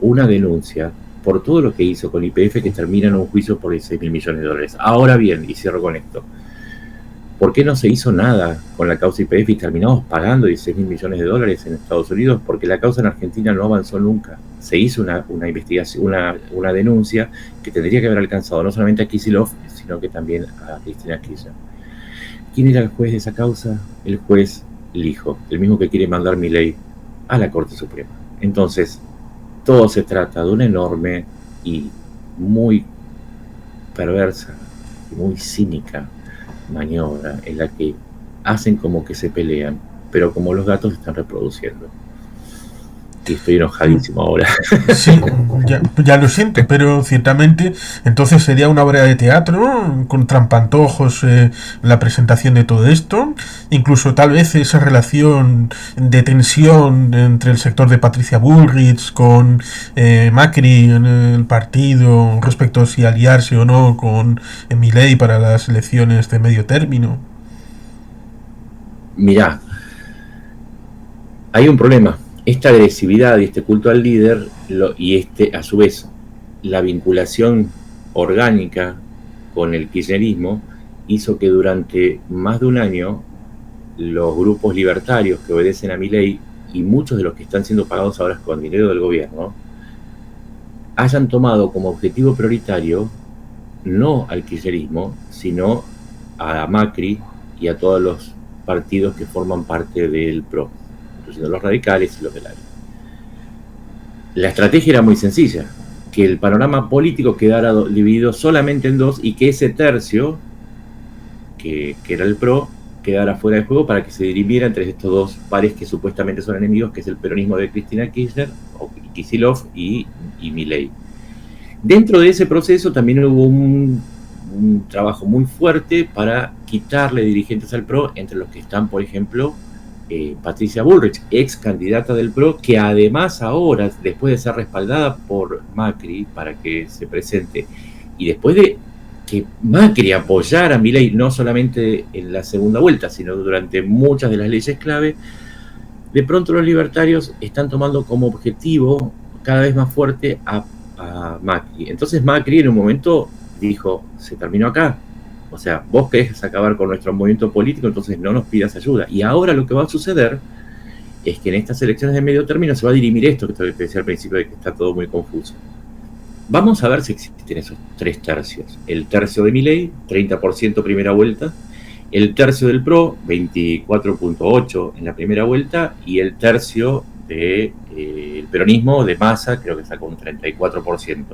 una denuncia por todo lo que hizo con YPF, que termina en un juicio por 16.000 millones de dólares. Ahora bien, y cierro con esto, ¿Por qué no se hizo nada con la causa YPF y terminamos pagando 16 mil millones de dólares en Estados Unidos? Porque la causa en Argentina no avanzó nunca. Se hizo una investigación, una denuncia que tendría que haber alcanzado no solamente a Kicillof, sino que también a Cristina Kirchner. ¿Quién era el juez de esa causa? El juez Lijo, el mismo que quiere mandar Milei a la Corte Suprema. Entonces, todo se trata de una enorme y muy perversa y muy cínica maniobra en la que hacen como que se pelean, pero como los gatos están reproduciendo. Y estoy enojadísimo ahora. Sí, ya lo siento, pero ciertamente entonces sería una obra de teatro, ¿no? Con trampantojos, la presentación de todo esto, incluso tal vez esa relación de tensión entre el sector de Patricia Bullrich con Macri en el partido respecto a si aliarse o no con Milei para las elecciones de medio término. Mirá, hay un problema. Esta agresividad y este culto al líder y a su vez la vinculación orgánica con el kirchnerismo hizo que durante más de un año los grupos libertarios que obedecen a Milei y muchos de los que están siendo pagados ahora con dinero del gobierno hayan tomado como objetivo prioritario no al kirchnerismo, sino a Macri y a todos los partidos que forman parte del PRO, incluyendo los radicales y los del ARI. La estrategia era muy sencilla, que el panorama político quedara dividido solamente en dos y que ese tercio, que era el PRO, quedara fuera de juego para que se dirimiera entre estos dos pares que supuestamente son enemigos, que es el peronismo de Cristina Kirchner, o Kicillof y Milei. Dentro de ese proceso también hubo un trabajo muy fuerte para quitarle dirigentes al PRO, entre los que están, por ejemplo, Patricia Bullrich, ex candidata del PRO, que además ahora, después de ser respaldada por Macri para que se presente, y después de que Macri apoyara a Milei no solamente en la segunda vuelta, sino durante muchas de las leyes clave, de pronto los libertarios están tomando como objetivo cada vez más fuerte a Macri. Entonces Macri en un momento dijo, se terminó acá. O sea, vos querés acabar con nuestro movimiento político, entonces no nos pidas ayuda. Y ahora lo que va a suceder es que en estas elecciones de medio término se va a dirimir esto que te decía al principio de que está todo muy confuso. Vamos a ver si existen esos tres tercios. El tercio de Milei, 30% primera vuelta. El tercio del PRO, 24.8% en la primera vuelta. Y el tercio del peronismo de Massa, creo que sacó un 34%.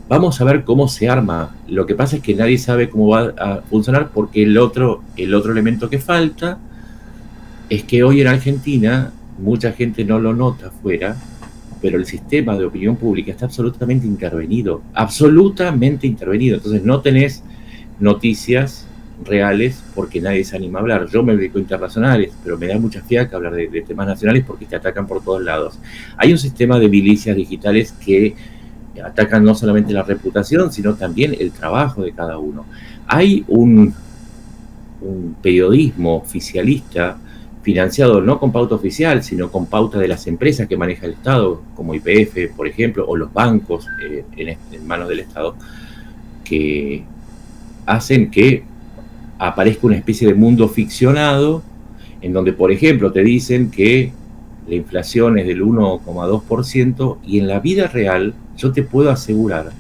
Vamos a ver cómo se arma. Lo que pasa es que nadie sabe cómo va a funcionar porque el otro elemento que falta es que hoy en Argentina mucha gente no lo nota afuera, pero el sistema de opinión pública está absolutamente intervenido. Entonces no tenés noticias reales porque nadie se anima a hablar. Yo me dedico a internacionales, pero me da mucha fiaca hablar de temas nacionales porque te atacan por todos lados. Hay un sistema de milicias digitales que atacan no solamente la reputación, sino también el trabajo de cada uno. Hay un periodismo oficialista financiado no con pauta oficial, sino con pauta de las empresas que maneja el Estado, como YPF, por ejemplo, o los bancos en manos del Estado, que hacen que aparezca una especie de mundo ficcionado, en donde, por ejemplo, te dicen que la inflación es del 1,2% y en la vida real yo te puedo asegurar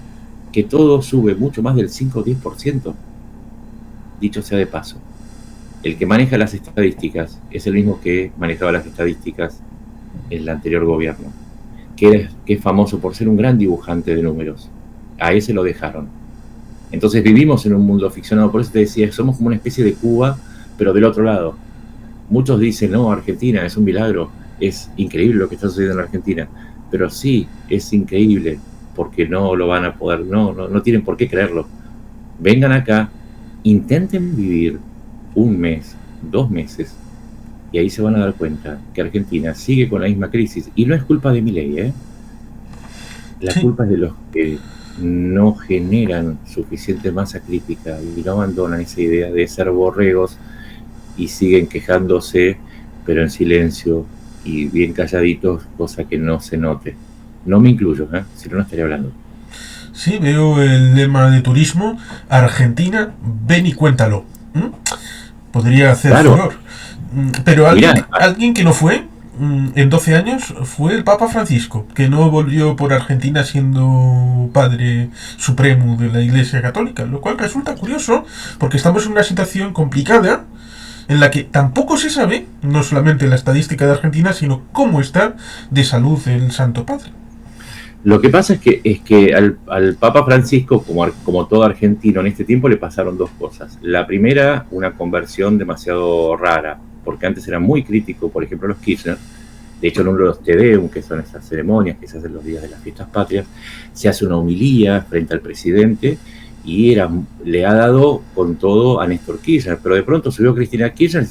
que todo sube mucho más del 5 o 10%. Dicho sea de paso, el que maneja las estadísticas es el mismo que manejaba las estadísticas en el anterior gobierno, que es famoso por ser un gran dibujante de números. A ese lo dejaron. Entonces vivimos en un mundo ficcionado, por eso te decía, somos como una especie de Cuba, pero del otro lado. Muchos dicen, no, Argentina es un milagro, es increíble lo que está sucediendo en Argentina, pero sí, es increíble, porque no lo van a poder, no tienen por qué creerlo. Vengan acá, intenten vivir un mes, 2 meses, y ahí se van a dar cuenta que Argentina sigue con la misma crisis, y no es culpa de Milei, la culpa es de los que no generan suficiente masa crítica y no abandonan esa idea de ser borregos y siguen quejándose, pero en silencio y bien calladitos, cosa que no se note. No me incluyo, si no estaría hablando. Sí, veo el lema de turismo, Argentina, ven y cuéntalo. podría hacer Claro, furor. Pero mira, alguien que no fue en 12 años fue el Papa Francisco, que no volvió por Argentina siendo padre supremo de la Iglesia Católica, lo cual resulta curioso porque estamos en una situación complicada en la que tampoco se sabe, no solamente la estadística de Argentina, sino cómo está de salud el Santo Padre. lo que pasa es que al Papa Francisco, como todo argentino en este tiempo, le pasaron dos cosas. La primera, una conversión demasiado rara, porque antes era muy crítico, por ejemplo, los Kirchner. De hecho, en uno de los Te Deum, que son esas ceremonias que se hacen los días de las fiestas patrias, se hace una homilía frente al presidente y le ha dado con todo a Néstor Kirchner. Pero de pronto subió Cristina Kirchner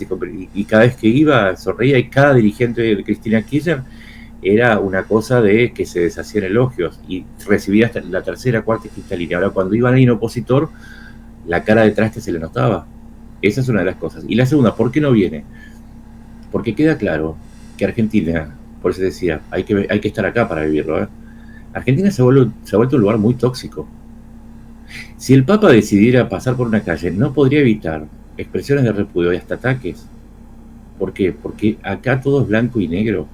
y cada vez que iba sonreía, y cada dirigente de Cristina Kirchner era una cosa de que se deshacían elogios y recibía hasta la tercera, cuarta y quinta línea. Ahora, cuando iba alguien opositor, la cara de traste se le notaba. Esa es una de las cosas. Y la segunda, ¿por qué no viene? Porque queda claro que Argentina, por eso decía, hay que estar acá para vivirlo, ¿eh? Argentina se ha vuelto un lugar muy tóxico. Si el Papa decidiera pasar por una calle, no podría evitar expresiones de repudio y hasta ataques. ¿Por qué? Porque acá todo es blanco y negro.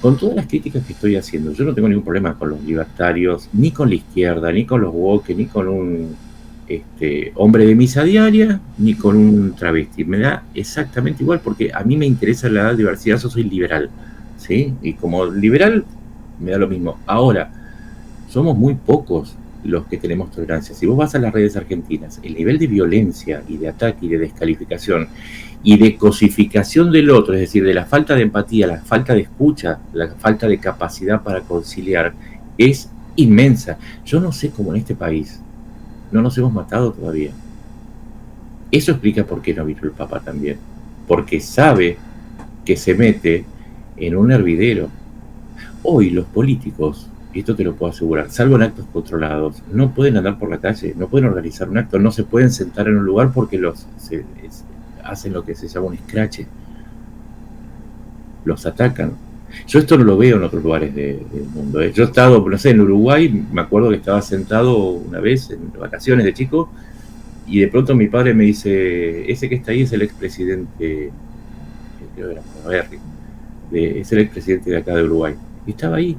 Con todas las críticas que estoy haciendo, yo no tengo ningún problema con los libertarios, ni con la izquierda, ni con los woke, ni con un hombre de misa diaria, ni con un travesti. Me da exactamente igual, porque a mí me interesa la diversidad. Yo soy liberal, ¿sí? Y como liberal me da lo mismo. Ahora, somos muy pocos los que tenemos tolerancia. Si vos vas a las redes argentinas, el nivel de violencia y de ataque y de descalificación y de cosificación del otro, es decir, de la falta de empatía, la falta de escucha, la falta de capacidad para conciliar, es inmensa. Yo no sé cómo en este país no nos hemos matado todavía. Eso explica por qué no vino el Papa también. Porque sabe que se mete en un hervidero. Hoy los políticos, y esto te lo puedo asegurar, salvo en actos controlados, no pueden andar por la calle, no pueden organizar un acto, no se pueden sentar en un lugar porque hacen lo que se llama un escrache. Los atacan. Yo esto no lo veo en otros lugares del mundo. Yo he estado, no sé, en Uruguay, me acuerdo que estaba sentado una vez en vacaciones de chico, y de pronto mi padre me dice, ese que está ahí es el expresidente, creo que era Berri, es el expresidente de acá de Uruguay. Y estaba ahí.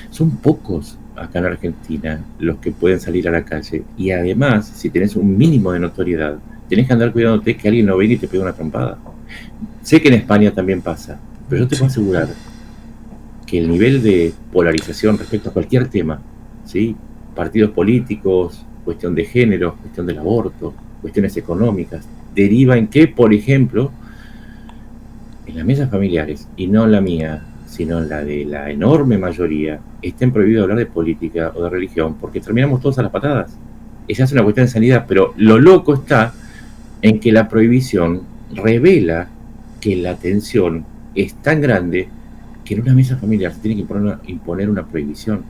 Son pocos acá en Argentina los que pueden salir a la calle. Y además, si tenés un mínimo de notoriedad, tenés que andar cuidándote que alguien no venga y te pegue una trompada. Sé que en España también pasa, pero yo te puedo asegurar que el nivel de polarización respecto a cualquier tema, ¿sí? Partidos políticos, cuestión de género, cuestión del aborto, cuestiones económicas, deriva en que, por ejemplo, en las mesas familiares, y no en la mía, sino en la de la enorme mayoría, estén prohibidos hablar de política o de religión, porque terminamos todos a las patadas. Esa es una cuestión de sanidad, pero lo loco está en que la prohibición revela que la tensión es tan grande que en una mesa familiar se tiene que imponer una prohibición.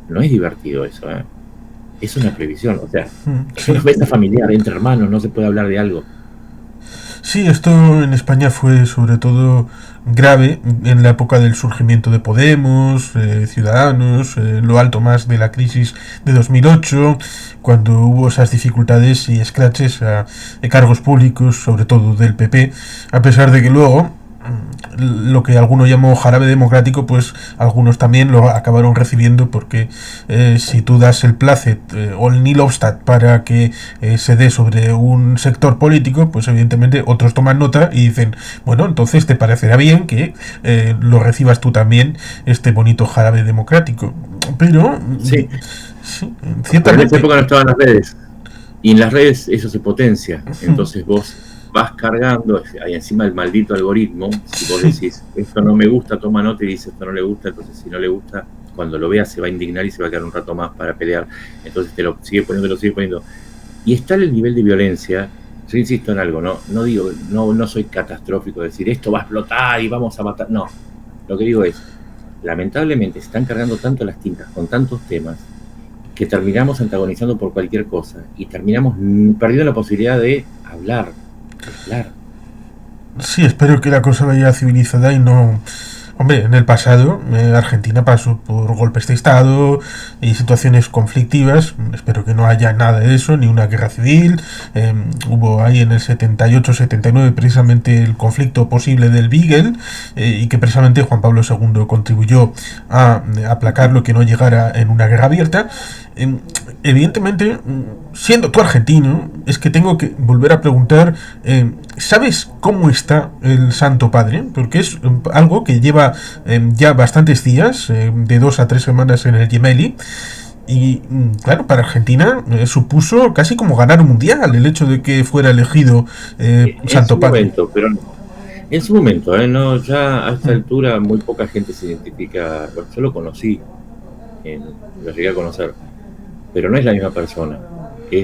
No es divertido eso, ¿eh? Es una prohibición, o sea, en una mesa familiar, entre hermanos, no se puede hablar de algo. Sí, esto en España fue sobre todo grave en la época del surgimiento de Podemos, Ciudadanos, lo alto más de la crisis de 2008, cuando hubo esas dificultades y escraches a cargos públicos, sobre todo del PP, a pesar de que luego lo que alguno llamó jarabe democrático, pues algunos también lo acabaron recibiendo, porque si tú das el placet o el nihil obstat para que se dé sobre un sector político, pues evidentemente otros toman nota y dicen, bueno, entonces te parecerá bien que lo recibas tú también, este bonito jarabe democrático. Pero sí, ciertamente, pero en esa época no estaban las redes, y en las redes eso se potencia. Entonces vos vas cargando, ahí encima el maldito algoritmo. Si vos decís, esto no me gusta, toma nota, y dice, esto no le gusta, entonces si no le gusta, cuando lo vea se va a indignar y se va a quedar un rato más para pelear. Entonces te lo sigue poniendo. Y está el nivel de violencia. Yo insisto en algo, no digo, no soy catastrófico, decir, esto va a explotar y vamos a matar. No, lo que digo es, lamentablemente se están cargando tanto las tintas con tantos temas que terminamos antagonizando por cualquier cosa y terminamos perdiendo la posibilidad de hablar. Claro. Sí, espero que la cosa vaya civilizada y no Hombre, en el pasado Argentina pasó por golpes de Estado y situaciones conflictivas. Espero que no haya nada de eso, ni una guerra civil. Hubo ahí en el 78-79 precisamente el conflicto posible del Beagle, y que precisamente Juan Pablo II contribuyó a aplacarlo, que no llegara en una guerra abierta. Evidentemente, siendo tú argentino, es que tengo que volver a preguntar, ¿sabes cómo está el Santo Padre? Porque es algo que lleva ya bastantes días, de 2 a 3 semanas en el Gemelli. Y claro, para Argentina supuso casi como ganar un mundial el hecho de que fuera elegido Santo Padre. Momento, pero en su momento, no, ya a esta altura muy poca gente se identifica. Bueno, yo lo conocí, lo llegué a conocer, pero no es la misma persona.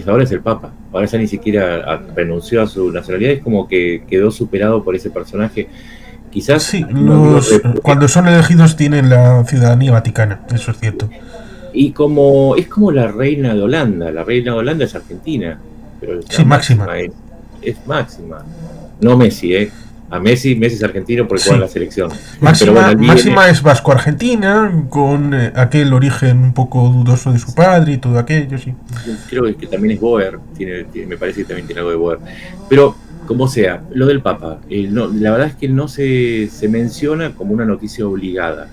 Ahora es el Papa. Ahora ya ni siquiera renunció a su nacionalidad, es como que quedó superado por ese personaje. Quizás sí, cuando son elegidos tienen la ciudadanía vaticana, eso es cierto. Y es como la reina de Holanda. La reina de Holanda es argentina, pero sí, máxima. Es máxima. No Messi, A Messi es argentino porque juega en la selección. Máxima, pero bueno, Máxima es vasco-argentina, con aquel origen un poco dudoso de su padre y todo aquello, sí. Creo que también es Boer, me parece que también tiene algo de Boer. Pero, como sea, lo del Papa, la verdad es que no se menciona como una noticia obligada.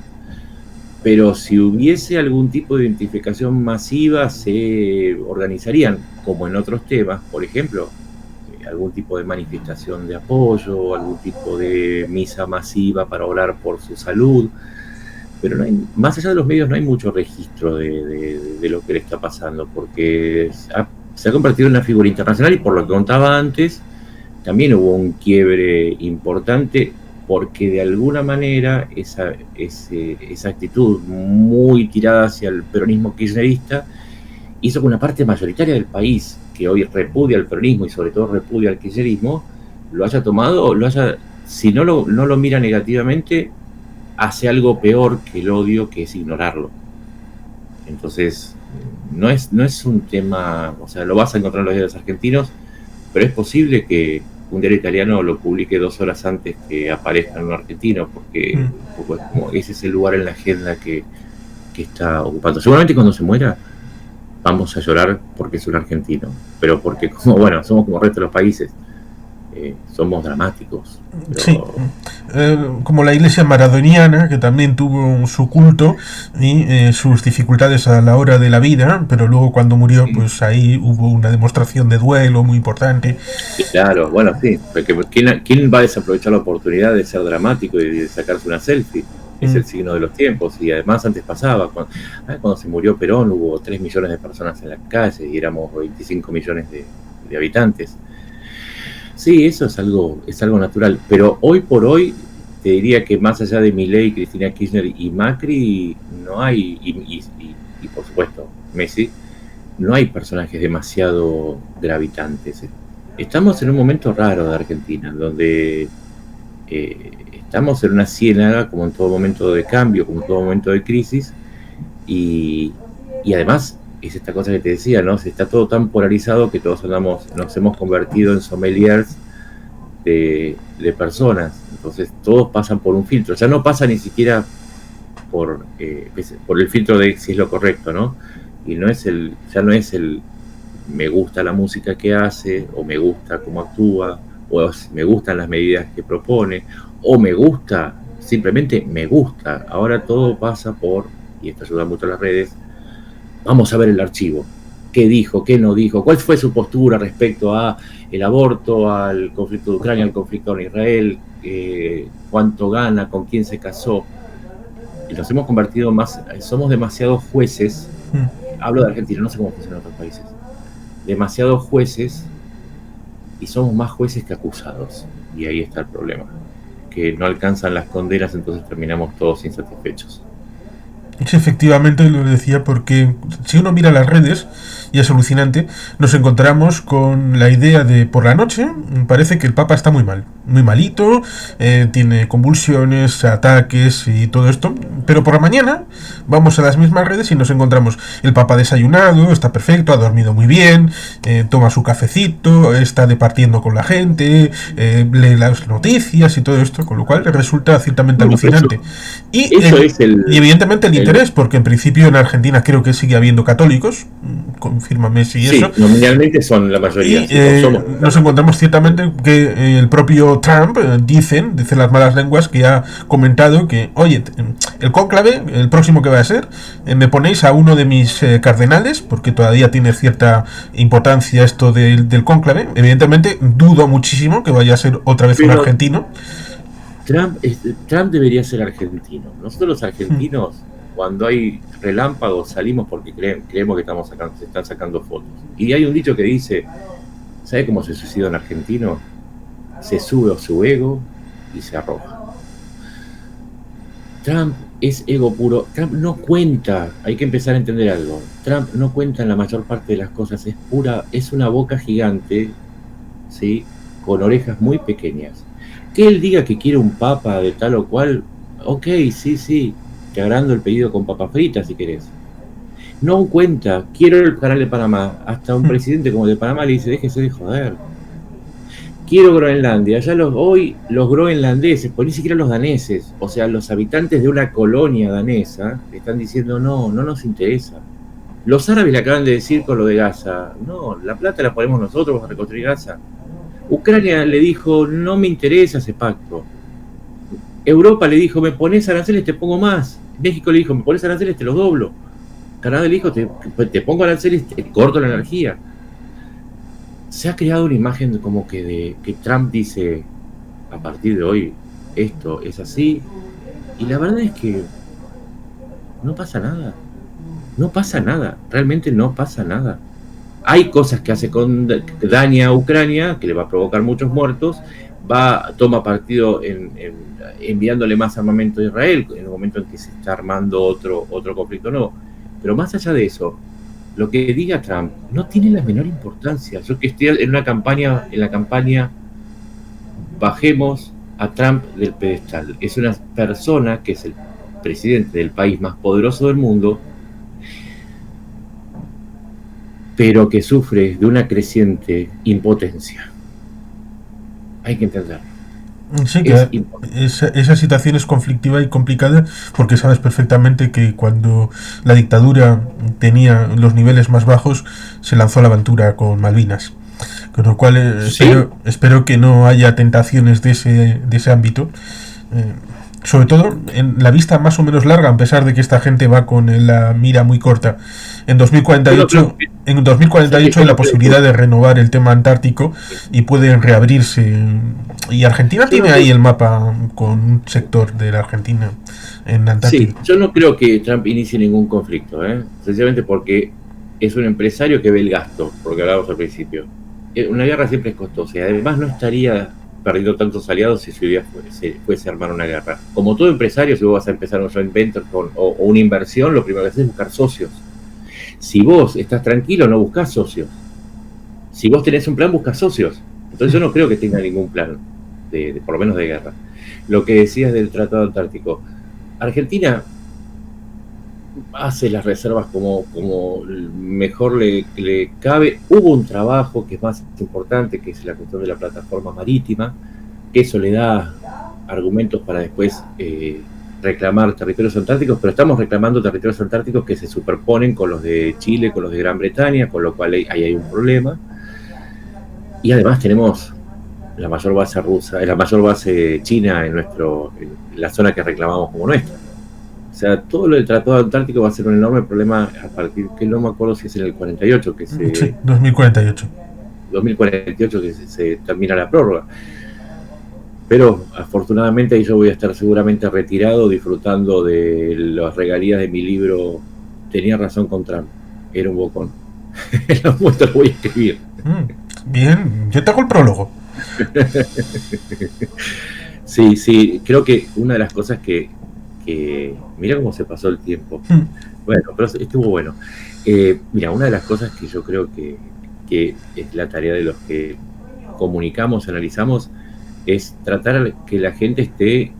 Pero si hubiese algún tipo de identificación masiva, se organizarían, como en otros temas, por ejemplo, algún tipo de manifestación de apoyo, algún tipo de misa masiva para orar por su salud. Pero no hay, más allá de los medios no hay mucho registro de lo que le está pasando, porque se ha convertido en una figura internacional y por lo que contaba antes, también hubo un quiebre importante, porque de alguna manera esa actitud muy tirada hacia el peronismo kirchnerista hizo que una parte mayoritaria del país, que hoy repudia al peronismo y sobre todo repudia al kirchnerismo, lo haya tomado, si no lo mira negativamente, hace algo peor que el odio, que es ignorarlo. Entonces, no es un tema, o sea, lo vas a encontrar en los diarios argentinos, pero es posible que un diario italiano lo publique 2 horas antes que aparezca en un argentino, porque como ese es el lugar en la agenda que está ocupando. Seguramente cuando se muera vamos a llorar porque es un argentino, pero porque somos como el resto de los países, somos dramáticos. Pero... Sí, como la iglesia maradoniana, que también tuvo su culto y sus dificultades a la hora de la vida, pero luego cuando murió, pues ahí hubo una demostración de duelo muy importante. Claro, bueno, sí, porque ¿quién va a desaprovechar la oportunidad de ser dramático y de sacarse una selfie? Es el signo de los tiempos, y además antes pasaba, cuando se murió Perón hubo 3 millones de personas en las calles y éramos 25 millones de habitantes. Sí, eso es algo natural, pero hoy por hoy te diría que más allá de Milei, Cristina Kirchner y Macri, no hay, y por supuesto Messi, no hay personajes demasiado gravitantes. Estamos en un momento raro de Argentina, donde estamos en una ciénaga, como en todo momento de cambio, como en todo momento de crisis, y además es esta cosa que te decía, ¿no? Está todo tan polarizado que todos nos hemos convertido en sommeliers de personas. Entonces todos pasan por un filtro. Ya no pasa ni siquiera por el filtro de si es lo correcto, ¿no? Y ya no es el me gusta la música que hace, o me gusta cómo actúa, o me gustan las medidas que propone, o simplemente me gusta. Ahora todo pasa por, y esto ayuda mucho a las redes, vamos a ver el archivo. ¿Qué dijo? ¿Qué no dijo? ¿Cuál fue su postura respecto a el aborto, al conflicto de Ucrania, al conflicto con Israel? ¿Cuánto gana? ¿Con quién se casó? Y nos hemos convertido somos demasiados jueces. Hablo de Argentina, no sé cómo funciona en otros países. Demasiados jueces, y somos más jueces que acusados. Y ahí está el problema. Que no alcanzan las condenas, entonces terminamos todos insatisfechos. Sí, efectivamente lo decía, porque si uno mira las redes, y es alucinante, nos encontramos con la idea de por la noche parece que el Papa está muy mal. muy malito, tiene convulsiones, ataques y todo esto, pero por la mañana vamos a las mismas redes y nos encontramos el Papa desayunado, está perfecto, ha dormido muy bien, toma su cafecito, está departiendo con la gente, lee las noticias y todo esto, con lo cual resulta ciertamente Bueno, pero alucinante. eso es Y evidentemente el el- interés, porque en principio en Argentina creo que sigue habiendo católicos, confírmame si eso, sí, nominalmente son la mayoría, y sí, o somos la nos mayoría. encontramos ciertamente que el propio Trump, dicen las malas lenguas, que ha comentado que, oye, el cónclave, el próximo que va a ser, me ponéis a uno de mis cardenales, porque todavía tiene cierta importancia esto del cónclave. Evidentemente, dudo muchísimo que vaya a ser otra vez un Pero argentino. Trump debería ser argentino. Nosotros los Mm. argentinos, cuando hay relámpagos, salimos porque creemos que se están sacando fotos. Y hay un dicho que dice, ¿sabe cómo se suicida un argentino? Se sube a su ego y se arroja. Trump es ego puro. Trump no cuenta. Hay que empezar a entender algo. Trump no cuenta en la mayor parte de las cosas. Es una boca gigante, ¿sí? Con orejas muy pequeñas. Que él diga que quiere un papa de tal o cual, ok, sí, te agrando el pedido con papas fritas si querés. No cuenta, quiero el canal de Panamá. Hasta un presidente como el de Panamá le dice, déjese de joder. Quiero Groenlandia. Hoy los groenlandeses, pues ni siquiera los daneses, o sea, los habitantes de una colonia danesa, están diciendo, no nos interesa. Los árabes le acaban de decir con lo de Gaza, no, la plata la ponemos nosotros para reconstruir Gaza. Ucrania le dijo, no me interesa ese pacto. Europa le dijo, me pones aranceles, te pongo más. México le dijo, me pones aranceles, te los doblo. Canadá le dijo, te pongo aranceles, te corto la energía. Se ha creado una imagen como que Trump dice, a partir de hoy, esto es así. Y la verdad es que no pasa nada. No pasa nada. Realmente no pasa nada. Hay cosas que hace con daña a Ucrania, que le va a provocar muchos muertos, toma partido enviándole más armamento a Israel en el momento en que se está armando otro conflicto nuevo. Pero más allá de eso, lo que diga Trump no tiene la menor importancia. Yo que estoy en la campaña bajemos a Trump del pedestal. Es una persona que es el presidente del país más poderoso del mundo, pero que sufre de una creciente impotencia. Hay que entenderlo. Sí, Es que esa situación es conflictiva y complicada porque sabes perfectamente que cuando la dictadura tenía los niveles más bajos se lanzó a la aventura con Malvinas. Con lo cual sí, espero que no haya tentaciones de ese ámbito. Eh, Sobre todo en la vista más o menos larga, a pesar de que esta gente va con la mira muy corta. En yo no creo 2048, que, en o sea que 2048 yo hay la no creo que, posibilidad de renovar el tema antártico y pueden reabrirse. Y Argentina yo tiene no ahí creo, el mapa con un sector de la Argentina en Antártida. sí, yo no creo que Trump inicie ningún conflicto, sencillamente porque es un empresario que ve el gasto, porque hablábamos al principio. Una guerra siempre es costosa y además no estaría perdiendo tantos aliados si su idea fuese armar una guerra. Como todo empresario, si vos vas a empezar un joint venture o una inversión, lo primero que haces es buscar socios. Si vos estás tranquilo, no buscas socios. Si vos tenés un plan, buscas socios. Entonces yo no creo que tenga ningún plan, por lo menos de guerra. Lo que decías del Tratado Antártico. Argentina hace las reservas como mejor le cabe. Hubo un trabajo que es más importante, que es la cuestión de la plataforma marítima, que eso le da argumentos para después reclamar territorios antárticos, pero estamos reclamando territorios antárticos que se superponen con los de Chile, con los de Gran Bretaña, con lo cual ahí hay un problema. Y además tenemos la mayor base rusa, la mayor base china en la zona que reclamamos como nuestra. O sea, todo lo del Tratado Antártico va a ser un enorme problema a partir, que no me acuerdo si es en el 48, Sí, 2048. 2048 que se termina la prórroga. Pero afortunadamente ahí yo voy a estar seguramente retirado disfrutando de las regalías de mi libro Tenía razón con Trump. Era un bocón. La muestra lo voy a escribir. Bien, yo te hago el prólogo. Sí, creo que una de las cosas que mira cómo se pasó el tiempo. Bueno, pero estuvo bueno. Mira, una de las cosas que yo creo que es la tarea de los que comunicamos, analizamos, es tratar que la gente esté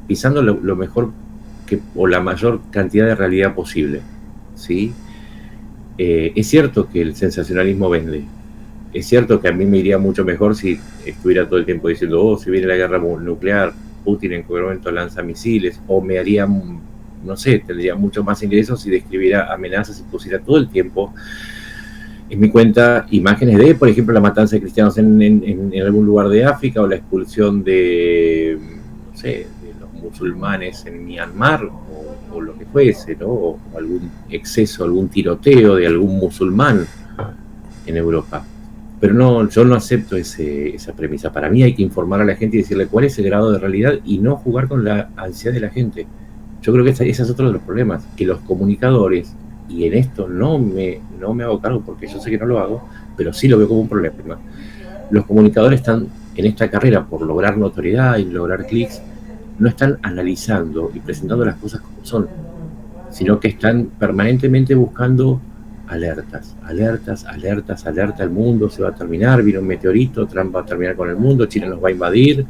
pisando lo mejor o la mayor cantidad de realidad posible, ¿sí? Es cierto que el sensacionalismo vende. Es cierto que a mí me iría mucho mejor si estuviera todo el tiempo diciendo, oh, si viene la guerra nuclear, Putin en cualquier momento lanza misiles, o me haría, no sé, tendría mucho más ingresos si describiera amenazas y pusiera todo el tiempo en mi cuenta imágenes de, por ejemplo, la matanza de cristianos en algún lugar de África, o la expulsión de, no sé, de los musulmanes en Myanmar, o lo que fuese, ¿no? O algún exceso, algún tiroteo de algún musulmán en Europa. Pero no, yo no acepto esa premisa. Para mí hay que informar a la gente y decirle cuál es el grado de realidad y no jugar con la ansiedad de la gente. Yo creo que ese es otro de los problemas, que los comunicadores, y en esto no me hago cargo porque yo sé que no lo hago, pero sí lo veo como un problema. Los comunicadores están en esta carrera por lograr notoriedad y lograr clics, no están analizando y presentando las cosas como son, sino que están permanentemente buscando alertas, el mundo se va a terminar, viene un meteorito, Trump va a terminar con el mundo, China nos va a invadir,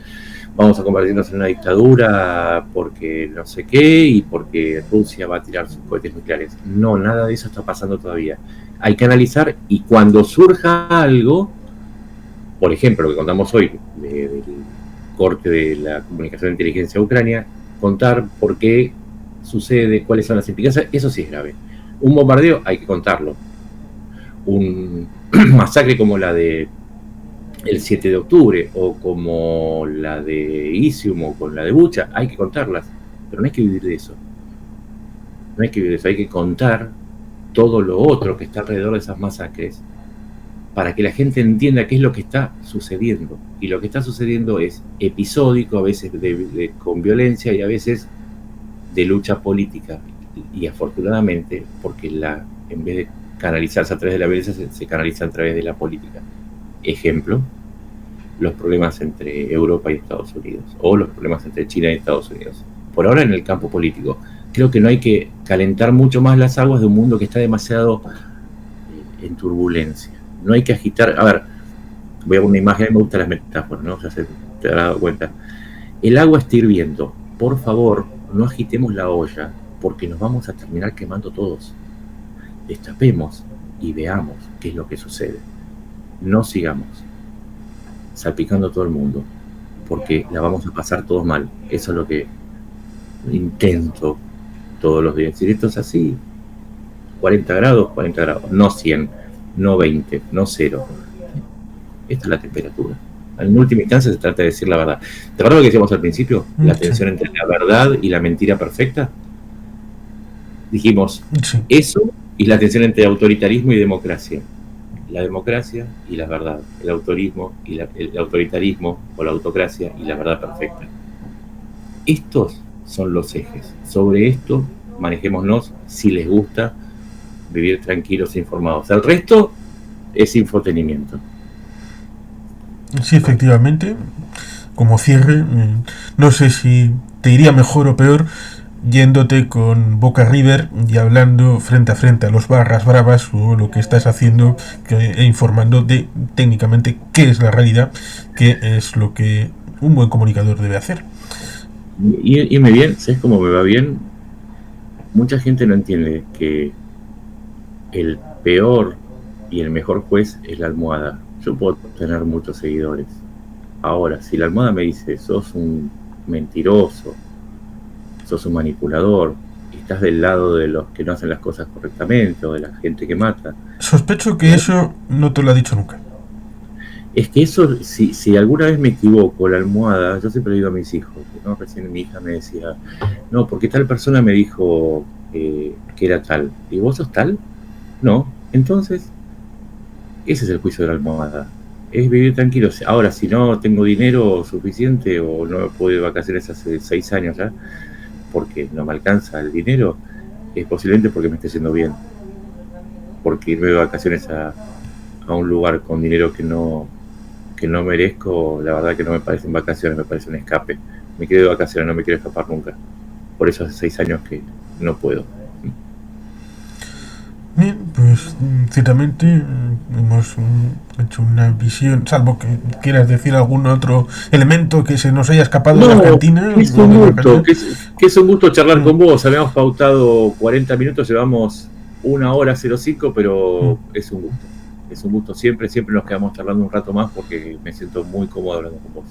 vamos a convertirnos en una dictadura porque no sé qué y porque Rusia va a tirar sus cohetes nucleares. No, nada de eso está pasando todavía. Hay que analizar, y cuando surja algo, por ejemplo, lo que contamos hoy del corte de la comunicación de inteligencia a Ucrania, contar por qué sucede, cuáles son las implicancias, eso sí es grave. Un bombardeo hay que contarlo. Un masacre como la de el 7 de octubre o como la de Isium o con la de Bucha, hay que contarlas, pero no hay que vivir de eso. No hay que vivir de eso, hay que contar todo lo otro que está alrededor de esas masacres para que la gente entienda qué es lo que está sucediendo. Y lo que está sucediendo es episódico, a veces con violencia y a veces de lucha política. Y afortunadamente, porque en vez de canalizarse a través de la violencia, se canaliza a través de la política. Ejemplo, los problemas entre Europa y Estados Unidos, o los problemas entre China y Estados Unidos. Por ahora, en el campo político, creo que no hay que calentar mucho más las aguas de un mundo que está demasiado en turbulencia. No hay que agitar. A ver, voy a poner una imagen, me gustan las metáforas, ¿no? Ya te has dado cuenta. El agua está hirviendo. Por favor, no agitemos la olla, porque nos vamos a terminar quemando todos. Destapemos y veamos qué es lo que sucede. No sigamos salpicando a todo el mundo, porque la vamos a pasar todos mal. Eso es lo que intento todos los días. Si esto es así, 40 grados, no 100, no 20, no 0. Esta es la temperatura. En última instancia se trata de decir la verdad. ¿Te acuerdas lo que decíamos al principio? La tensión entre la verdad y la mentira perfecta. Dijimos, eso y la tensión entre autoritarismo y democracia. La democracia y la verdad. El autoritarismo o la autocracia y la verdad perfecta. Estos son los ejes. Sobre esto manejémonos si les gusta vivir tranquilos e informados. El resto es infotenimiento. Sí, efectivamente. Como cierre, no sé si te iría mejor o peor yéndote con Boca River y hablando frente a frente a los barras bravas o lo que estás haciendo e informando de técnicamente qué es la realidad, qué es lo que un buen comunicador debe hacer. Y me bien, ¿sabes cómo me va bien? Mucha gente no entiende que el peor y el mejor juez es la almohada. Yo puedo tener muchos seguidores. Ahora, si la almohada me dice, sos un mentiroso, sos un manipulador, y estás del lado de los que no hacen las cosas correctamente, o de la gente que mata. Sospecho que eso no te lo ha dicho nunca. Es que eso, si alguna vez me equivoco, la almohada, yo siempre digo a mis hijos, ¿no? Recién mi hija me decía, no, porque tal persona me dijo que era tal. ¿Y vos sos tal? No. Entonces, ese es el juicio de la almohada. Es vivir tranquilo. Ahora, si no tengo dinero suficiente o no me puedo ir de vacaciones hace 6 años ya, porque no me alcanza el dinero, es posiblemente porque me esté yendo bien. Porque irme de vacaciones a un lugar con dinero que no merezco, la verdad que no me parecen vacaciones, me parece un escape. Me quedo de vacaciones, no me quiero escapar nunca. Por eso hace 6 años que no puedo. Bien, pues ciertamente hemos hecho una visión, salvo que quieras decir algún otro elemento que se nos haya escapado de No, Argentina. que es o un de gusto, Argentina. que es un gusto charlar Mm, con vos. Habíamos pautado 40 minutos, llevamos 1 hora 05, mm. pero es un gusto. Es un gusto siempre, siempre nos quedamos charlando un rato más porque me siento muy cómodo hablando con vos.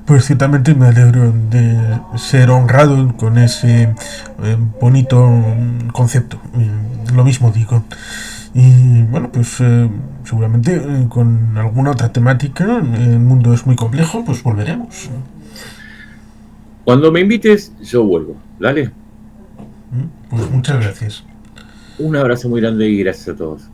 Pues ciertamente me alegro de ser honrado con ese bonito concepto. Lo mismo digo. Y bueno, pues seguramente con alguna otra temática, el mundo es muy complejo, pues volveremos. Cuando me invites, yo vuelvo. Dale. Pues muchas gracias. Un abrazo muy grande y gracias a todos.